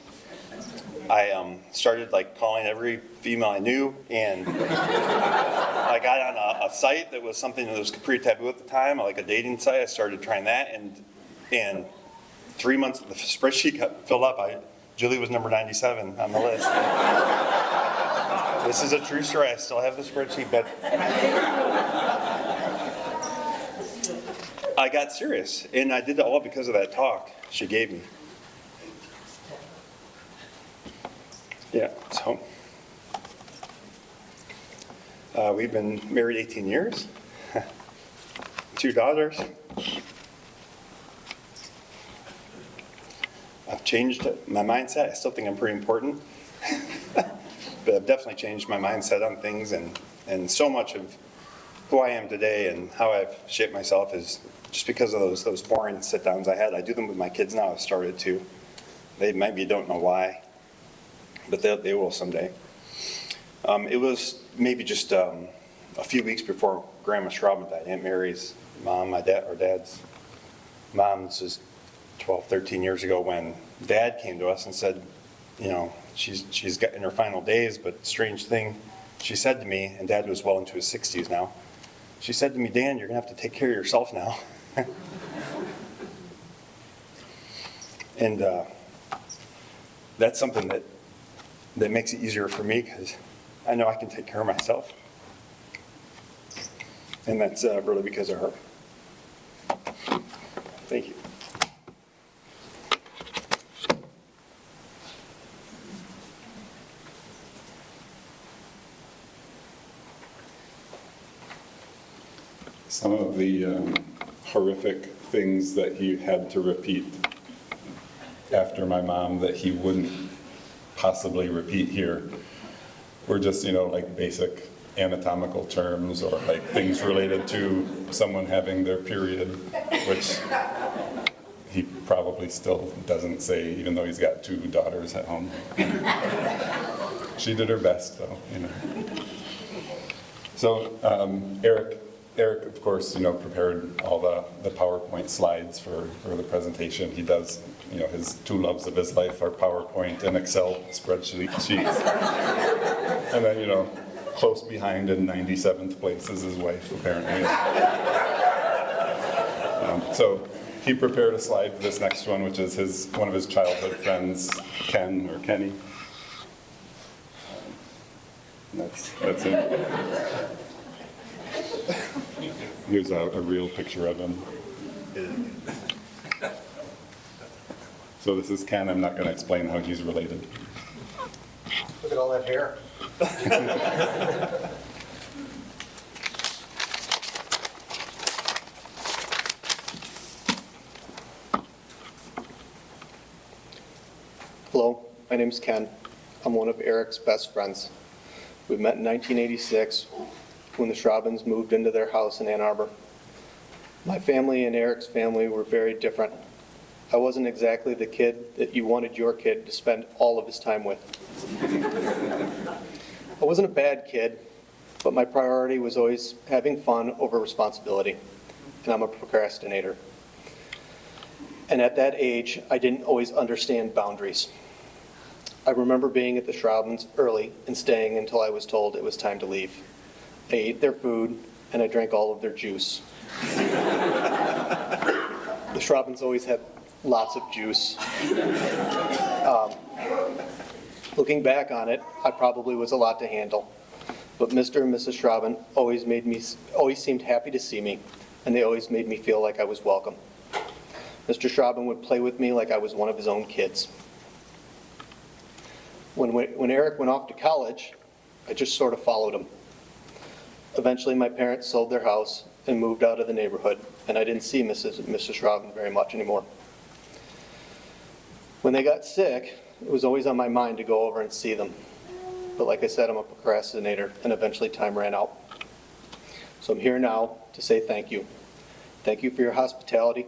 I started calling every female I knew, and I got on a site that was something that was pretty taboo at the time, a dating site. I started trying that, and 3 months the spreadsheet got filled up. Julie was number 97 on the list. This is a true story. I still have the spreadsheet, but I got serious, and I did it all because of that talk she gave me. Yeah, so we've been married 18 years, 2 daughters. I've changed my mindset. I still think I'm pretty important, but I've definitely changed my mindset on things, and so much of who I am today and how I've shaped myself is just because of those boring sit-downs I had. I do them with my kids now. I've started to. They maybe don't know why, but they will someday. It was maybe just a few weeks before Grandma Schrauben died, Aunt Mary's mom, our dad's mom. This was 12, 13 years ago when Dad came to us and said, she's got in her final days, but strange thing, she said to me, and Dad was well into his 60s now, she said to me, Dan, you're going to have to take care of yourself now. And that's something that makes it easier for me because I know I can take care of myself. And that's really because of her. Thank you. Some of the horrific things that he had to repeat after my mom that he wouldn't possibly repeat here were just, like basic anatomical terms or like things related to someone having their period, which he probably still doesn't say, even though he's got 2 daughters at home. She did her best, though. So Eric, of course, prepared all the PowerPoint slides for the presentation. He does, his 2 loves of his life are PowerPoint and Excel spreadsheets. And then, close behind in 97th place is his wife, apparently. So he prepared a slide for this next one, which is one of his childhood friends, Ken or Kenny. That's it. Here's a real picture of him. So this is Ken. I'm not going to explain how he's related. Look at all that hair. Hello, my name's Ken. I'm one of Eric's best friends. We met in 1986 when the Schraubens moved into their house in Ann Arbor. My family and Eric's family were very different. I wasn't exactly the kid that you wanted your kid to spend all of his time with. I wasn't a bad kid, but my priority was always having fun over responsibility, and I'm a procrastinator. And at that age, I didn't always understand boundaries. I remember being at the Schraubens early and staying until I was told it was time to leave. I ate their food, and I drank all of their juice. The Schraubens always had lots of juice. Looking back on it, I probably was a lot to handle. But Mr. and Mrs. Schrauben always seemed happy to see me, and they always made me feel like I was welcome. Mr. Schrauben would play with me like I was one of his own kids. When Eric went off to college, I just sort of followed him. Eventually, my parents sold their house and moved out of the neighborhood, and I didn't see Mrs. and Mrs. Schrauben very much anymore. When they got sick, it was always on my mind to go over and see them. But like I said, I'm a procrastinator, and eventually time ran out. So I'm here now to say thank you. Thank you for your hospitality.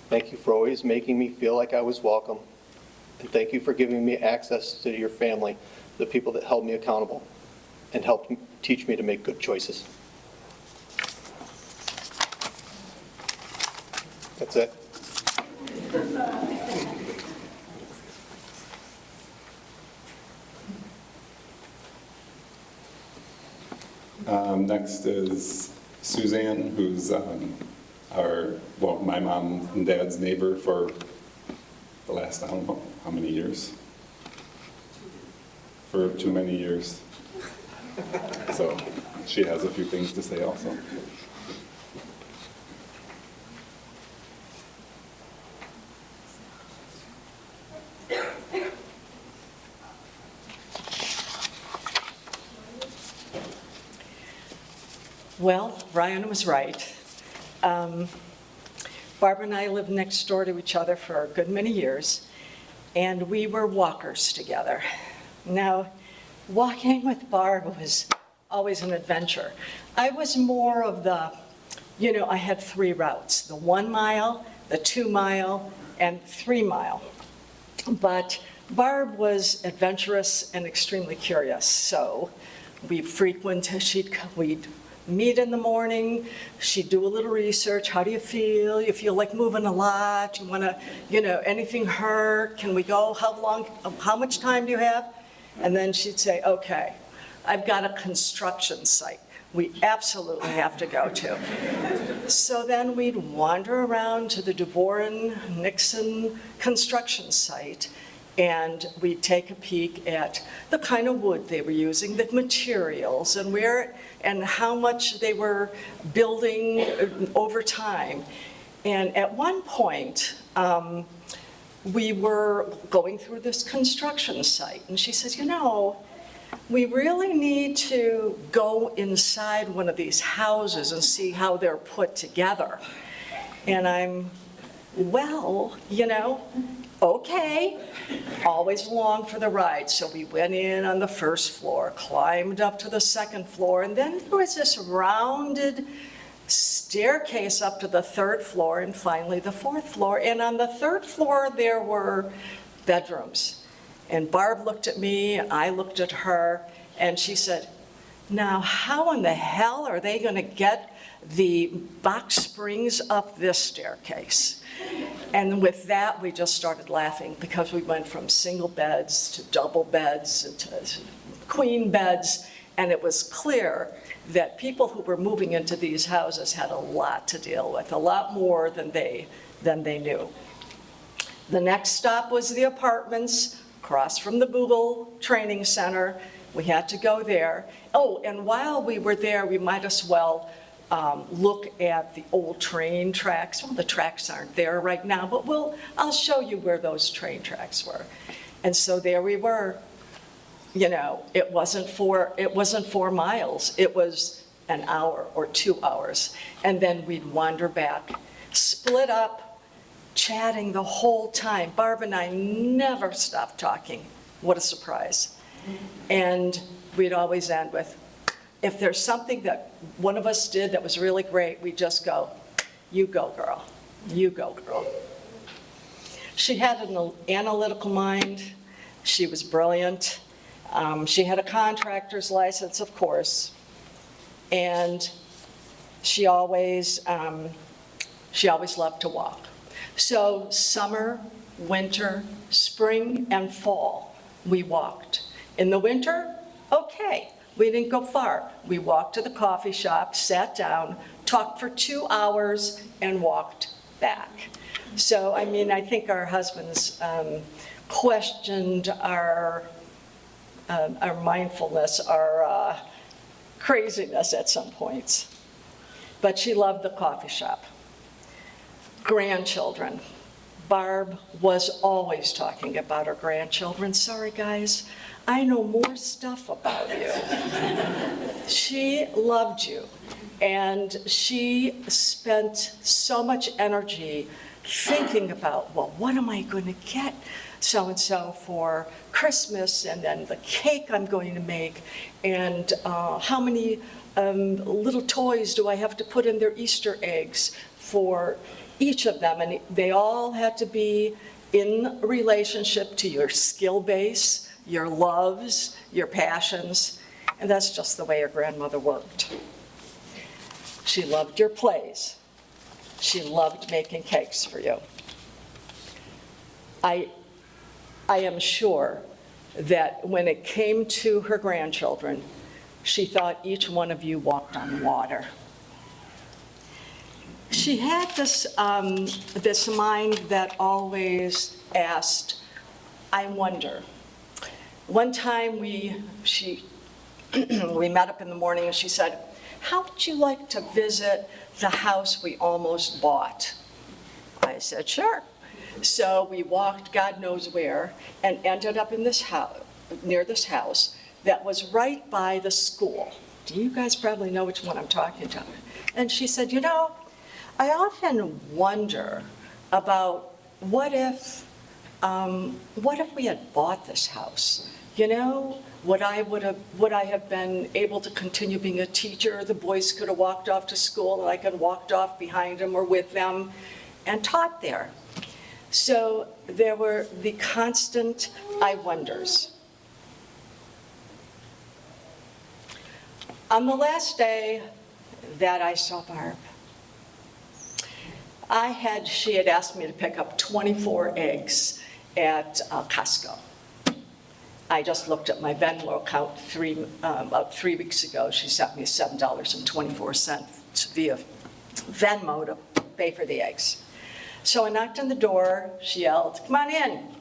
Thank you for always making me feel like I was welcome. And thank you for giving me access to your family, the people that held me accountable and helped teach me to make good choices. That's it. Next is Suzanne, who's my mom and dad's neighbor for the last, I don't know, how many years? For too many years. So she has a few things to say also. Well, Ryan was right. Barbara and I lived next door to each other for a good many years, and we were walkers together. Now, walking with Barb was always an adventure. I was more of the, I had 3 routes, the 1 mile, the 2 mile, and 3 mile. But Barb was adventurous and extremely curious, so we'd meet in the morning, she'd do a little research. How do you feel? You feel like moving a lot? You want to, anything hurt? Can we go? How much time do you have? And then she'd say, okay, I've got a construction site we absolutely have to go to. So then we'd wander around to the DeVoren-Nixon construction site, and we'd take a peek at the kind of wood they were using, the materials, and where and how much they were building over time. And at one point, we were going through this construction site, and she says, you know, we really need to go inside one of these houses and see how they're put together. And I'm, well, you know, okay, always along for the ride. So we went in on the first floor, climbed up to the second floor, and then there was this rounded staircase up to the third floor and finally the fourth floor. And on the third floor, there were bedrooms. And Barb looked at me, I looked at her, and she said, now how in the hell are they gonna get the box springs up this staircase? And with that, we just started laughing because we went from single beds to double beds to queen beds, and it was clear that people who were moving into these houses had a lot to deal with, a lot more than they knew. The next stop was the apartments across from the Google Training Center. We had to go there. Oh, and while we were there, we might as well look at the old train tracks. Well, the tracks aren't there right now, but I'll show you where those train tracks were. And so there we were. You know, it wasn't 4 miles. It was an hour or 2 hours. And then we'd wander back, split up, chatting the whole time. Barb and I never stopped talking. What a surprise. And we'd always end with, if there's something that one of us did that was really great, we'd just go, you go, girl. You go, girl. She had an analytical mind. She was brilliant. She had a contractor's license, of course. And she always loved to walk. So summer, winter, spring, and fall, we walked. In the winter, okay, we didn't go far. We walked to the coffee shop, sat down, talked for 2 hours, and walked back. So, I mean, I think our husbands questioned our mindfulness, our craziness at some points. But she loved the coffee shop. Grandchildren. Barb was always talking about her grandchildren. Sorry, guys, I know more stuff about you. She loved you, and she spent so much energy thinking about, well, what am I going to get so-and-so for Christmas, and then the cake I'm going to make, and how many little toys do I have to put in their Easter eggs for each of them, and they all had to be in relationship to your skill base, your loves, your passions, and that's just the way your grandmother worked. She loved your plays. She loved making cakes for you. I am sure that when it came to her grandchildren, she thought each one of you walked on water. She had this mind that always asked, I wonder. One time we met up in the morning and she said, how would you like to visit the house we almost bought? I said, sure. So we walked God knows where and ended up in this house, near this house that was right by the school. Do you guys probably know which one I'm talking about? And she said, you know, I often wonder about what if we had bought this house? You know, would I have been able to continue being a teacher? The boys could have walked off to school and I could have walked off behind them or with them and taught there. So there were the constant I wonders. On the last day that I saw Barb, she had asked me to pick up 24 eggs at Costco. I just looked at my Venmo account about 3 weeks ago. She sent me $7.24 via Venmo to pay for the eggs. So I knocked on the door, she yelled, "Come on in."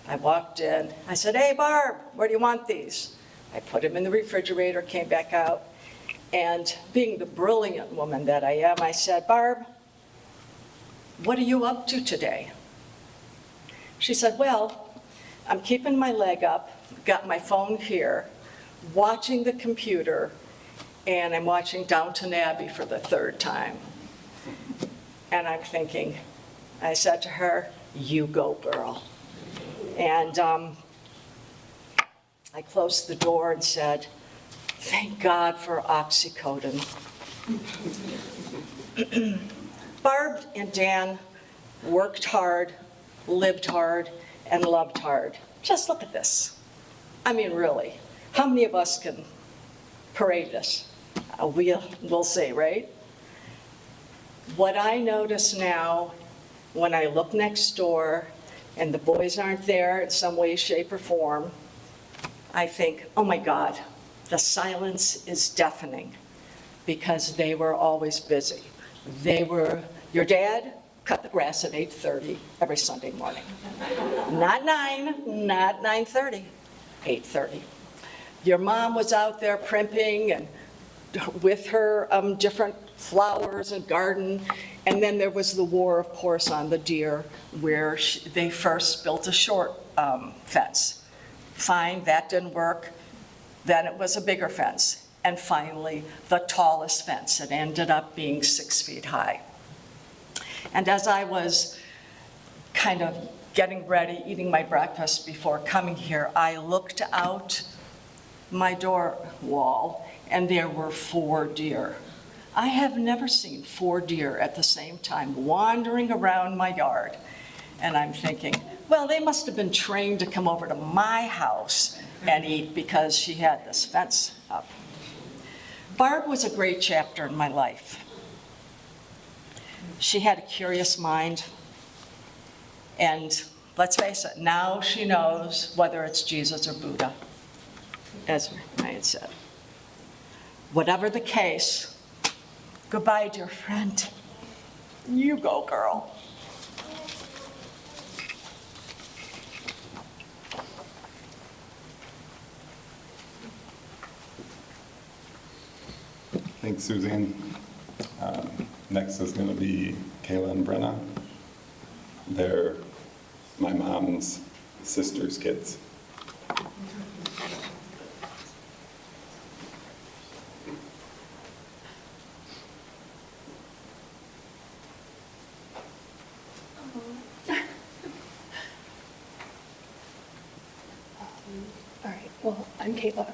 I walked in, I said, "Hey Barb, where do you want these?" I put them in the refrigerator, came back out, and being the brilliant woman that I am, I said, "Barb, what are you up to today?" She said, "Well, I'm keeping my leg up, got my phone here, watching the computer, and I'm watching Downton Abbey for the third time." And I'm thinking, I said to her, "You go, girl." And I closed the door and said, "Thank God for oxycodone." Barb and Dan worked hard, lived hard, and loved hard. Just look at this. I mean, really, how many of us can parade this? We'll see, right? What I notice now, when I look next door and the boys aren't there in some way, shape, or form, I think, oh my God, the silence is deafening, because they were always busy. Your dad cut the grass at 8:30 every Sunday morning. Not 9, not 9:30, 8:30. Your mom was out there primping and with her different flowers and garden. And then there was the war, of course, on the deer, where they first built a short fence. Fine, that didn't work. Then it was a bigger fence. And finally, the tallest fence. It ended up being 6 feet high. And as I was kind of getting ready, eating my breakfast before coming here, I looked out my door wall, and there were 4 deer. I have never seen 4 deer at the same time wandering around my yard. And I'm thinking, well, they must have been trained to come over to my house and eat, because she had this fence up. Barb was a great chapter in my life. She had a curious mind, and let's face it, now she knows whether it's Jesus or Buddha, as I had said. Whatever the case, goodbye, dear friend. You go, girl. Thanks, Suzanne. Next is going to be Kayla and Brenna. They're my mom's sister's kids. All right, well, I'm Kayla.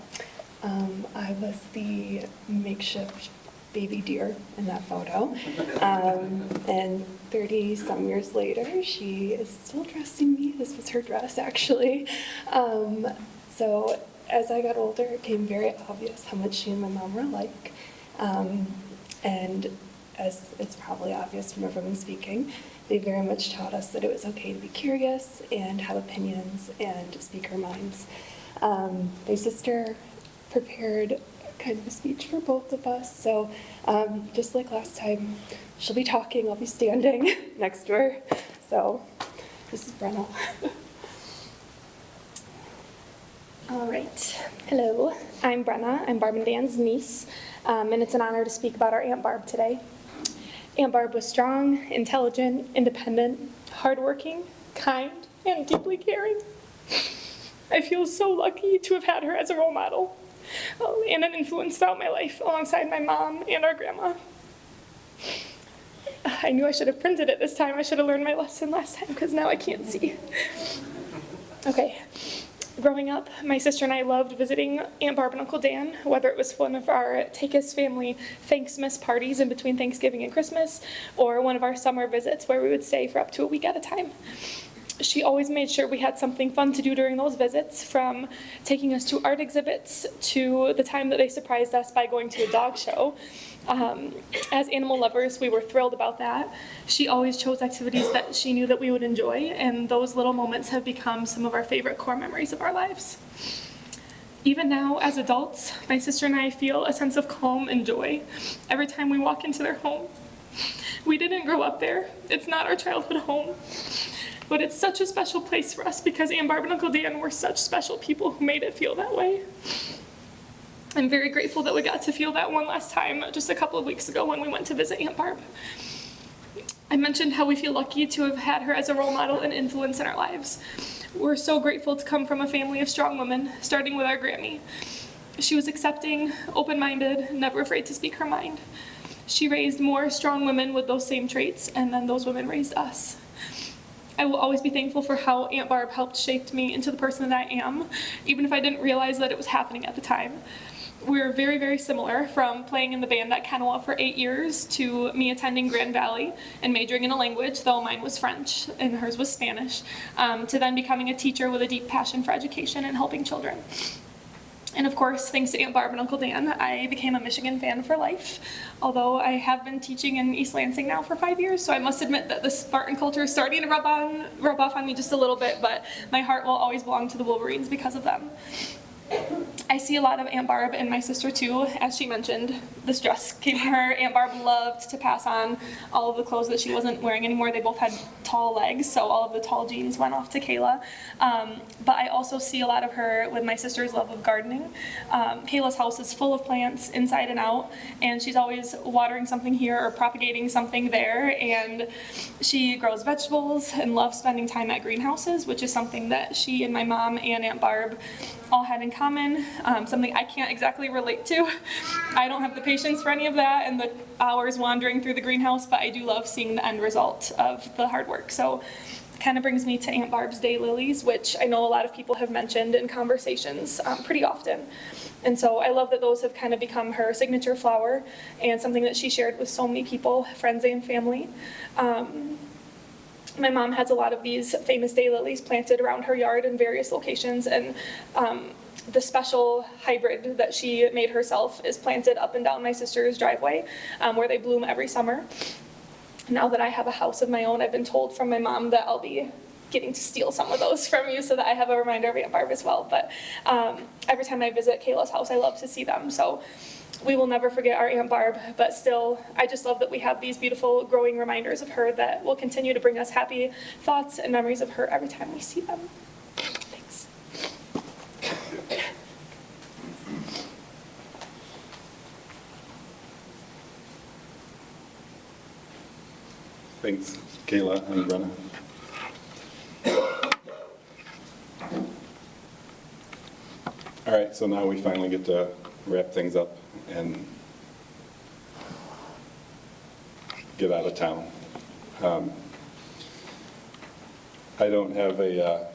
I was the makeshift baby deer in that photo. And 30-some years later, she is still dressing me. This was her dress, actually. So as I got older, it became very obvious how much she and my mom were alike. And as it's probably obvious from everyone speaking, they very much taught us that it was okay to be curious and have opinions and speak our minds. My sister prepared kind of a speech for both of us, so just like last time, she'll be talking, I'll be standing next to her. So this is Brenna. All right. Hello, I'm Brenna. I'm Barb and Dan's niece, and it's an honor to speak about our Aunt Barb today. Aunt Barb was strong, intelligent, independent, hardworking, kind, and deeply caring. I feel so lucky to have had her as a role model and an influence throughout my life alongside my mom and our grandma. I knew I should have printed it this time. I should have learned my lesson last time, because now I can't see. Okay. Growing up, my sister and I loved visiting Aunt Barb and Uncle Dan, whether it was one of our Take-Us family Thanksmas parties in between Thanksgiving and Christmas, or one of our summer visits where we would stay for up to a week at a time. She always made sure we had something fun to do during those visits, from taking us to art exhibits to the time that they surprised us by going to a dog show. As animal lovers, we were thrilled about that. She always chose activities that she knew that we would enjoy, and those little moments have become some of our favorite core memories of our lives. Even now, as adults, my sister and I feel a sense of calm and joy every time we walk into their home. We didn't grow up there. It's not our childhood home. But it's such a special place for us because Aunt Barb and Uncle Dan were such special people who made it feel that way. I'm very grateful that we got to feel that one last time just a couple of weeks ago when we went to visit Aunt Barb. I mentioned how we feel lucky to have had her as a role model and influence in our lives. We're so grateful to come from a family of strong women, starting with our Grammy. She was accepting, open-minded, never afraid to speak her mind. She raised more strong women with those same traits, and then those women raised us. I will always be thankful for how Aunt Barb helped shape me into the person that I am, even if I didn't realize that it was happening at the time. We're very, very similar, from playing in the band at Kennewa for 8 years to me attending Grand Valley and majoring in a language, though mine was French and hers was Spanish, to then becoming a teacher with a deep passion for education and helping children. And of course, thanks to Aunt Barb and Uncle Dan, I became a Michigan fan for life, although I have been teaching in East Lansing now for 5 years, so I must admit that the Spartan culture is starting to rub off on me just a little bit, but my heart will always belong to the Wolverines because of them. I see a lot of Aunt Barb and my sister too. As she mentioned, this dress came from her. Aunt Barb loved to pass on all of the clothes that she wasn't wearing anymore. They both had tall legs, so all of the tall jeans went off to Kayla. But I also see a lot of her with my sister's love of gardening. Kayla's house is full of plants inside and out, and she's always watering something here or propagating something there. And she grows vegetables and loves spending time at greenhouses, which is something that she and my mom and Aunt Barb all had in common, something I can't exactly relate to. I don't have the patience for any of that and the hours wandering through the greenhouse, but I do love seeing the end result of the hard work. So it kind of brings me to Aunt Barb's daylilies, which I know a lot of people have mentioned in conversations pretty often. And so I love that those have kind of become her signature flower and something that she shared with so many people, friends and family. My mom has a lot of these famous daylilies planted around her yard in various locations, and the special hybrid that she made herself is planted up and down my sister's driveway, where they bloom every summer. Now that I have a house of my own, I've been told from my mom that I'll be getting to steal some of those from you so that I have a reminder of Aunt Barb as well. But every time I visit Kayla's house, I love to see them. So we will never forget our Aunt Barb, but still, I just love that we have these beautiful growing reminders of her that will continue to bring us happy thoughts and memories of her every time we see them. Thanks. Thanks, Kayla and Brenna. All right, so now we finally get to wrap things up and get out of town. I don't have a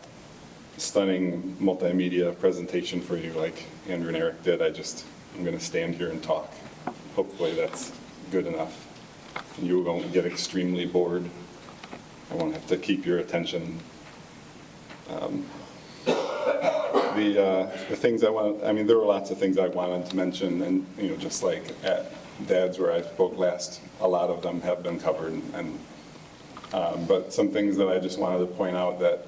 stunning multimedia presentation for you like Andrew and Eric did. I'm going to stand here and talk. Hopefully that's good enough. You won't get extremely bored. I won't have to keep your attention. The things there were lots of things I wanted to mention, and just like at Dad's where I spoke last, a lot of them have been covered, but some things that I just wanted to point out that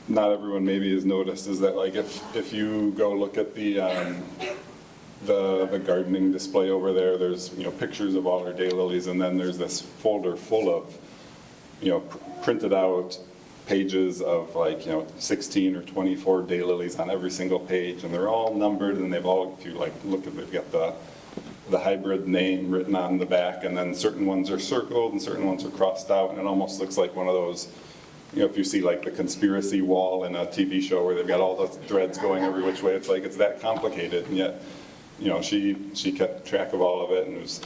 not everyone maybe has noticed is that, like, if you go look at the gardening display over there, there's pictures of all our daylilies, and then there's this folder full of printed out pages of 16 or 24 daylilies on every single page, and they're all numbered, and they've all, if you look at, they've got the hybrid name written on the back, and then certain ones are circled and certain ones are crossed out, and it almost looks like one of those, if you see like the conspiracy wall in a TV show where they've got all the threads going every which way, it's that complicated, and yet she kept track of all of it, and it was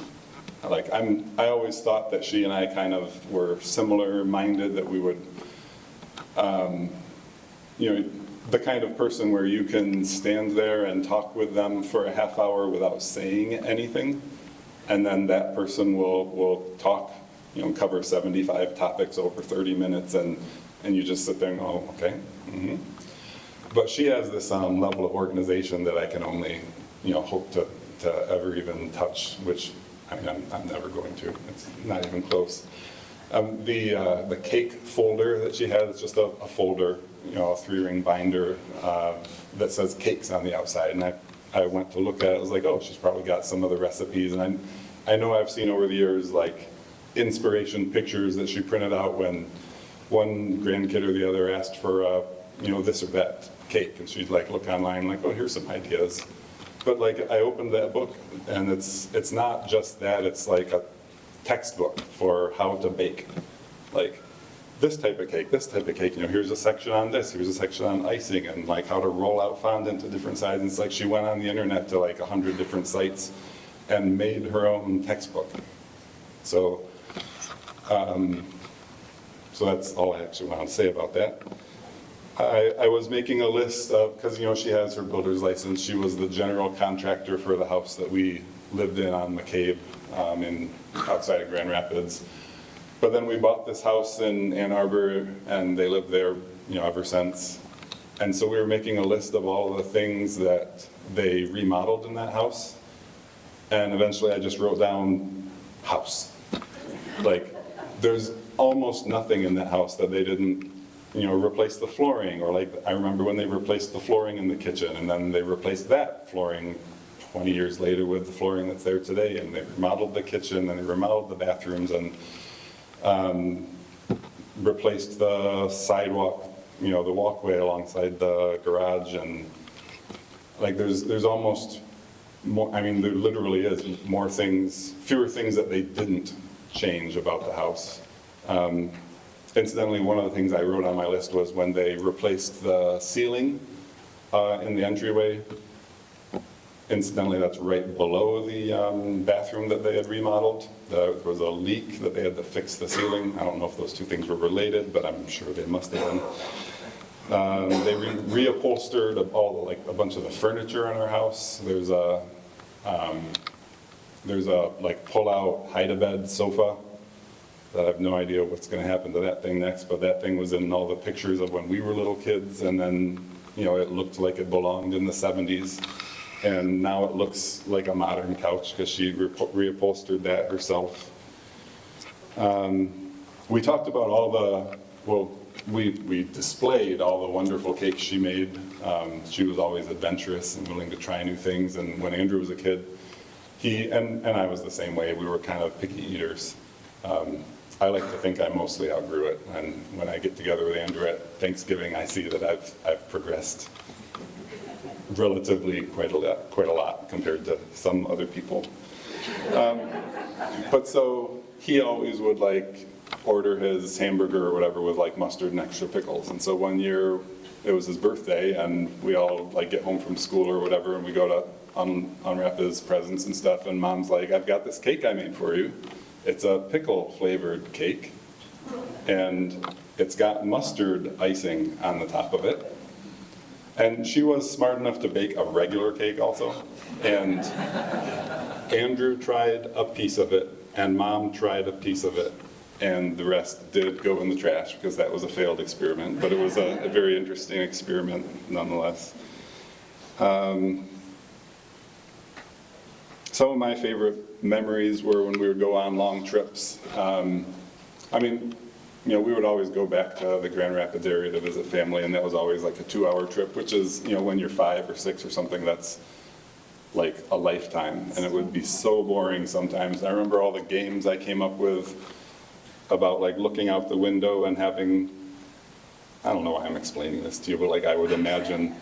I always thought that she and I kind of were similar minded, that we would the kind of person where you can stand there and talk with them for a half hour without saying anything, and then that person will talk, cover 75 topics over 30 minutes, and you just sit there and go, okay. Mm-hmm. But she has this level of organization that I can only, hope to ever even touch, which, I'm never going to. It's not even close. The cake folder that she has, just a folder, a 3-ring binder that says cakes on the outside. And I went to look at it. I was like, oh, she's probably got some of the recipes. And I know I've seen over the years, like, inspiration pictures that she printed out when one grandkid or the other asked for, this or that cake. And she'd like look online, like, oh, here's some ideas. But like, I opened that book and it's not just that, it's like a textbook for how to bake. Like, this type of cake, here's a section on this, here's a section on icing, and like how to roll out fondant to different sizes. It's like she went on the internet to like 100 different sites and made her own textbook. So, so that's all I actually want to say about that. I was making a list of, because she has her builder's license, she was the general contractor for the house that we lived in on McCabe outside of Grand Rapids. But then we bought this house in Ann Arbor, and they lived there, ever since. And so we were making a list of all the things that they remodeled in that house. And eventually I just wrote down house. Like, there's almost nothing in that house that they didn't, replace the flooring. Or like, I remember when they replaced the flooring in the kitchen, and then they replaced that flooring 20 years later with the flooring that's there today. And they remodeled the kitchen, and they remodeled the bathrooms, and replaced the sidewalk, the walkway alongside the garage, and like there's almost more, there literally is fewer things that they didn't change about the house. Incidentally, one of the things I wrote on my list was when they replaced the ceiling in the entryway. Incidentally, that's right below the bathroom that they had remodeled. There was a leak that they had to fix the ceiling. I don't know if those two things were related, but I'm sure they must have been. They reupholstered a bunch of the furniture in our house. There's a pull-out hide-a-bed sofa that I have no idea what's going to happen to that thing next, but that thing was in all the pictures of when we were little kids, and then it looked like it belonged in the 70s. And now it looks like a modern couch because she reupholstered that herself. We talked about we displayed all the wonderful cakes she made. She was always adventurous and willing to try new things. And when Andrew was a kid, he and I was the same way. We were kind of picky eaters. I like to think I mostly outgrew it. And when I get together with Andrew at Thanksgiving, I see that I've progressed relatively quite a lot compared to some other people. But so he always would order his hamburger or whatever with mustard and extra pickles. And so one year it was his birthday, and we all get home from school or whatever, and we go to unwrap his presents and stuff, and Mom's like, I've got this cake I made for you. It's a pickle flavored cake, and it's got mustard icing on the top of it. And she was smart enough to bake a regular cake also. And Andrew tried a piece of it, and Mom tried a piece of it, and the rest did go in the trash because that was a failed experiment. But it was a very interesting experiment nonetheless. Some of my favorite memories were when we would go on long trips. We would always go back to the Grand Rapids area to visit family, and that was always a 2-hour trip, which is, when you're 5 or 6 or something, that's like a lifetime. And it would be so boring sometimes. I remember all the games I came up with about looking out the window and having, I don't know why I'm explaining this to you, but I would imagine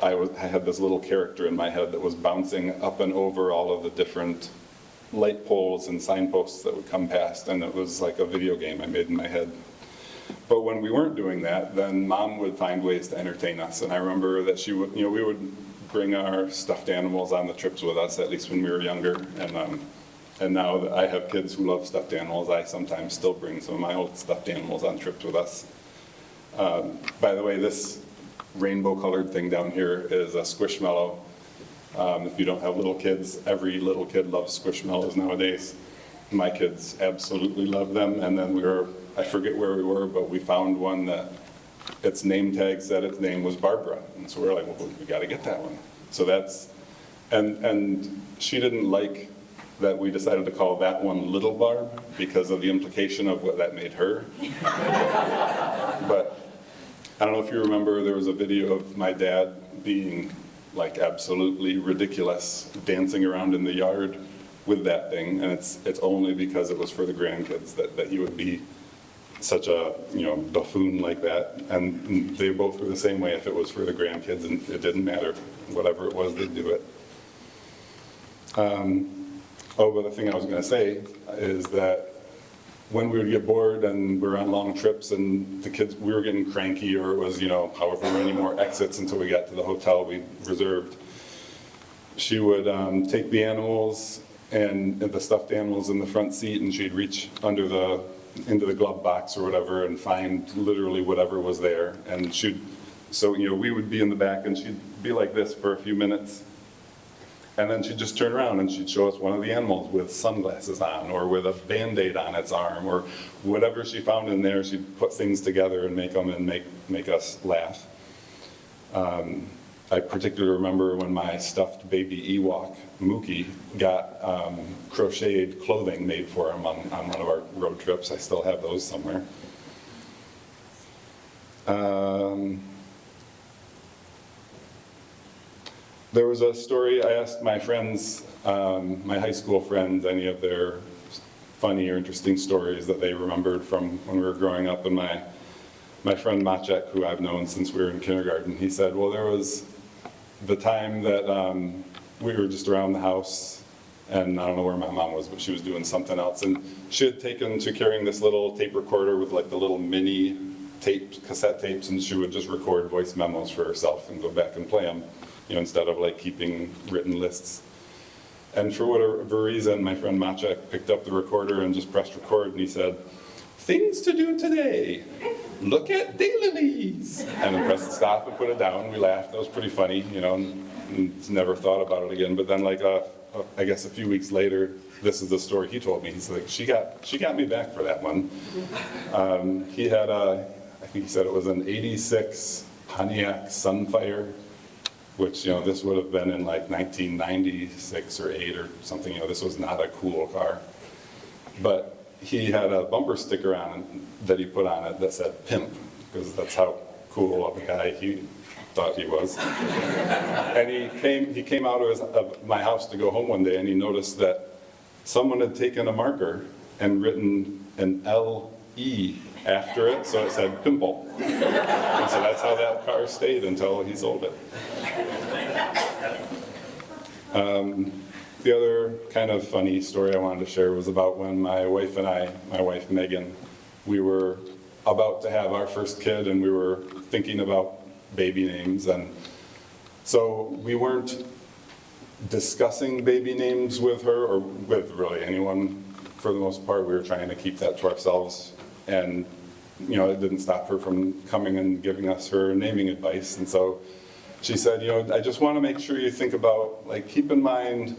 I had this little character in my head that was bouncing up and over all of the different light poles and signposts that would come past, and it was like a video game I made in my head. But when we weren't doing that, then Mom would find ways to entertain us. And I remember that she would, we would bring our stuffed animals on the trips with us, at least when we were younger. And now that I have kids who love stuffed animals, I sometimes still bring some of my old stuffed animals on trips with us. By the way, this rainbow-colored thing down here is a Squishmallow. If you don't have little kids, every little kid loves Squishmallows nowadays. My kids absolutely love them. And then I forget where we were, but we found one that its name tag said its name was Barbara. And so we're like, well, we got to get that one. So and she didn't like that we decided to call that one Little Barb because of the implication of what that made her. But I don't know if you remember, there was a video of my dad being absolutely ridiculous, dancing around in the yard with that thing, and it's only because it was for the grandkids that he would be such a, buffoon like that. And they both were the same way. If it was for the grandkids, and it didn't matter, whatever it was, they'd do it. But the thing I was going to say is that when we would get bored and we're on long trips and the kids, we were getting cranky, or it was, however many more exits until we got to the hotel we reserved, she would take the animals and the stuffed animals in the front seat, and she'd reach into the glove box or whatever and find literally whatever was there. And we would be in the back, and she'd be like this for a few minutes. And then she'd just turn around and she'd show us one of the animals with sunglasses on, or with a Band-Aid on its arm, or whatever she found in there. She'd put things together and make them and make us laugh. I particularly remember when my stuffed baby Ewok, Mookie, got crocheted clothing made for him on one of our road trips. I still have those somewhere. There was a story, I asked my friends, my high school friends, any of their funny or interesting stories that they remembered from when we were growing up. And my friend Maciek, who I've known since we were in kindergarten, he said, well, there was the time that we were just around the house, and I don't know where my mom was, but she was doing something else. And she had taken to carrying this little tape recorder with like the little mini cassette tapes, and she would just record voice memos for herself and go back and play them. Instead of like keeping written lists. And for whatever reason, my friend Maciek picked up the recorder and just pressed record, and he said, "Things to do today. Look at daylilies." And then pressed stop and put it down. We laughed. That was pretty funny, and never thought about it again. But then I guess a few weeks later, this is the story he told me. He's like, she got me back for that one. He had I think he said it was an 86 Pontiac Sunfire, which, this would have been in like 1996 or 8 or something. This was not a cool car. But he had a bumper sticker on it that he put on it that said "Pimp," because that's how cool of a guy he thought he was. And he came out of my house to go home one day, and he noticed that someone had taken a marker and written an L-E after it, so it said "Pimple." And so that's how that car stayed until he sold it. The other kind of funny story I wanted to share was about when my wife Megan, we were about to have our first kid, and we were thinking about baby names. And so we weren't discussing baby names with her or with really anyone for the most part. We were trying to keep that to ourselves. And, it didn't stop her from coming and giving us her naming advice. And so she said, I just want to make sure you think about, keep in mind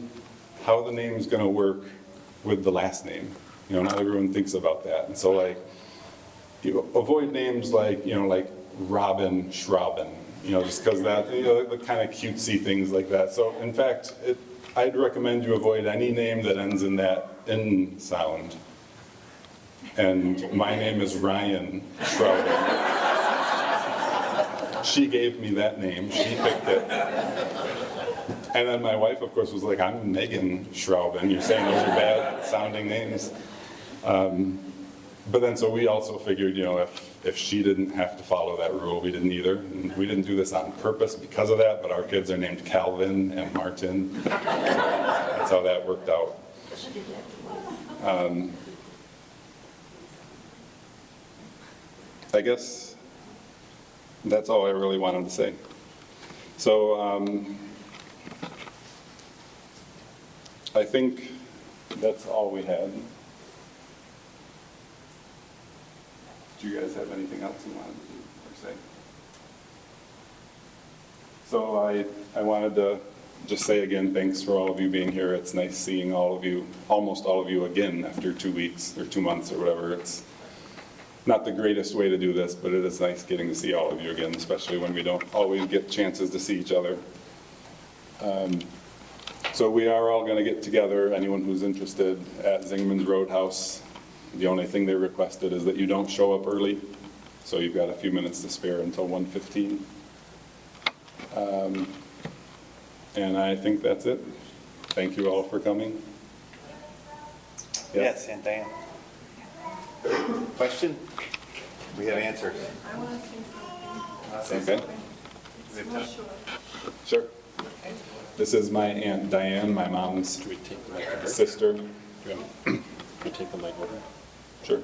how the name's going to work with the last name. Not everyone thinks about that. And so, avoid names like Robin, Schrauben, just because that, the kind of cutesy things like that. So, in fact, I'd recommend you avoid any name that ends in that N sound. And my name is Ryan Schrauben. She gave me that name. She picked it. And then my wife, of course, was like, "I'm Megan Schrauben. You're saying those are bad sounding names." But then, so we also figured, if she didn't have to follow that rule, we didn't either. And we didn't do this on purpose because of that, but our kids are named Calvin and Martin. So that's how that worked out. I guess that's all I really wanted to say. So I think that's all we had. Do you guys have anything else you wanted to do or say? So I wanted to just say again, thanks for all of you being here. It's nice seeing all of you, almost all of you again after 2 weeks or 2 months or whatever. It's not the greatest way to do this, but it is nice getting to see all of you again, especially when we don't always get chances to see each other. So we are all going to get together, anyone who's interested, at Zingman's Roadhouse. The only thing they requested is that you don't show up early, so you've got a few minutes to spare until 1:15. And I think that's it. Thank you all for coming. Yes, and Diane. Question? We have answers. I want to say something. Okay. It's real short. Sure. This is my Aunt Diane, my mom's Should we take the mic over? sister. Do you want me to take the mic over? Sure.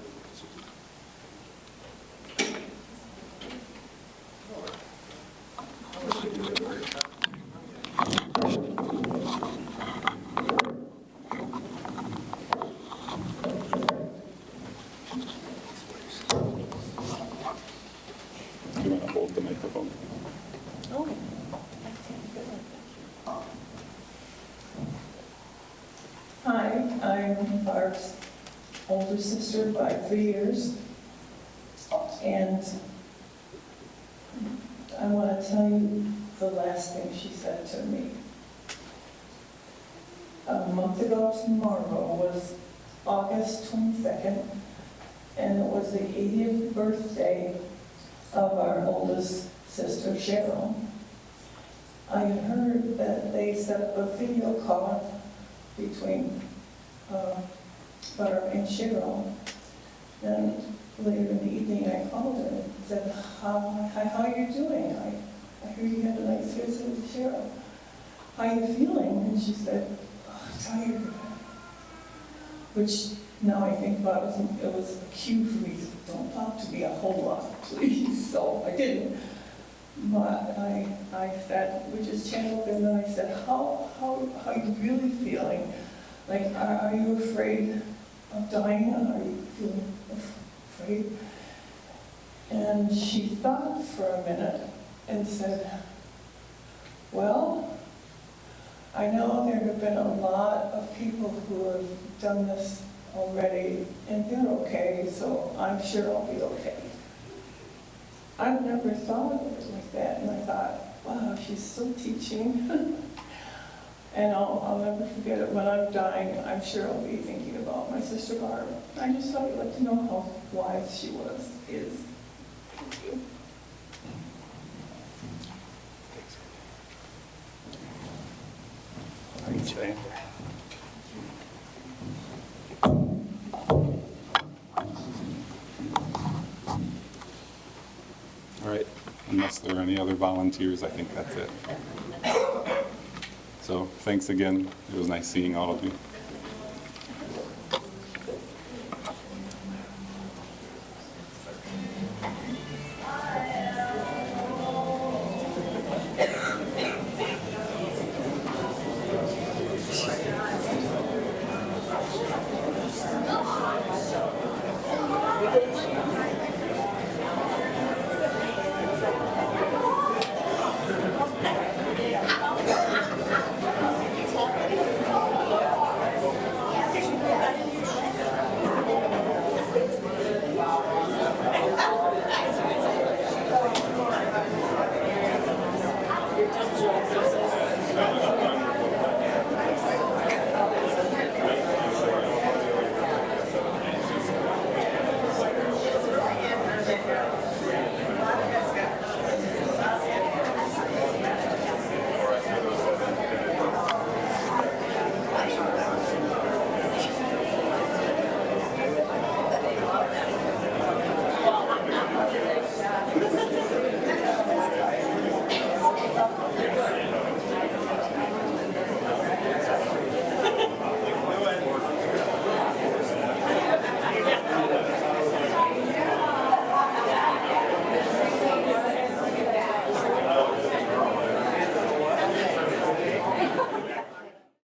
Do you want to hold the microphone? Hi, I'm Barb's older sister by 3 years. And I want to tell you the last thing she said to me. A month ago tomorrow was August 22nd, and it was the 80th birthday of our oldest sister, Cheryl. I heard that they set up a video call between Barb and Cheryl. And later in the evening, I called her and said, how are you doing? I hear you had a nice visit with Cheryl. How are you feeling? And she said, oh, tired. Which now I think about it was a cue for me to don't talk to me a whole lot, please. So I didn't. But I said, we just chatted, and then I said, how are you really feeling? Like, are you afraid of dying? Are you feeling afraid? And she thought for a minute and said, well, I know there have been a lot of people who have done this already, and they're okay, so I'm sure I'll be okay. I've never thought of it like that, and I thought, wow, she's still teaching. And I'll never forget it. When I'm dying, I'm sure I'll be thinking about my sister Barb. I just thought I'd like to know how wise she is. Thank you. Thanks, Diane. All right, unless there are any other volunteers, I think that's it. So thanks again. It was nice seeing all of you.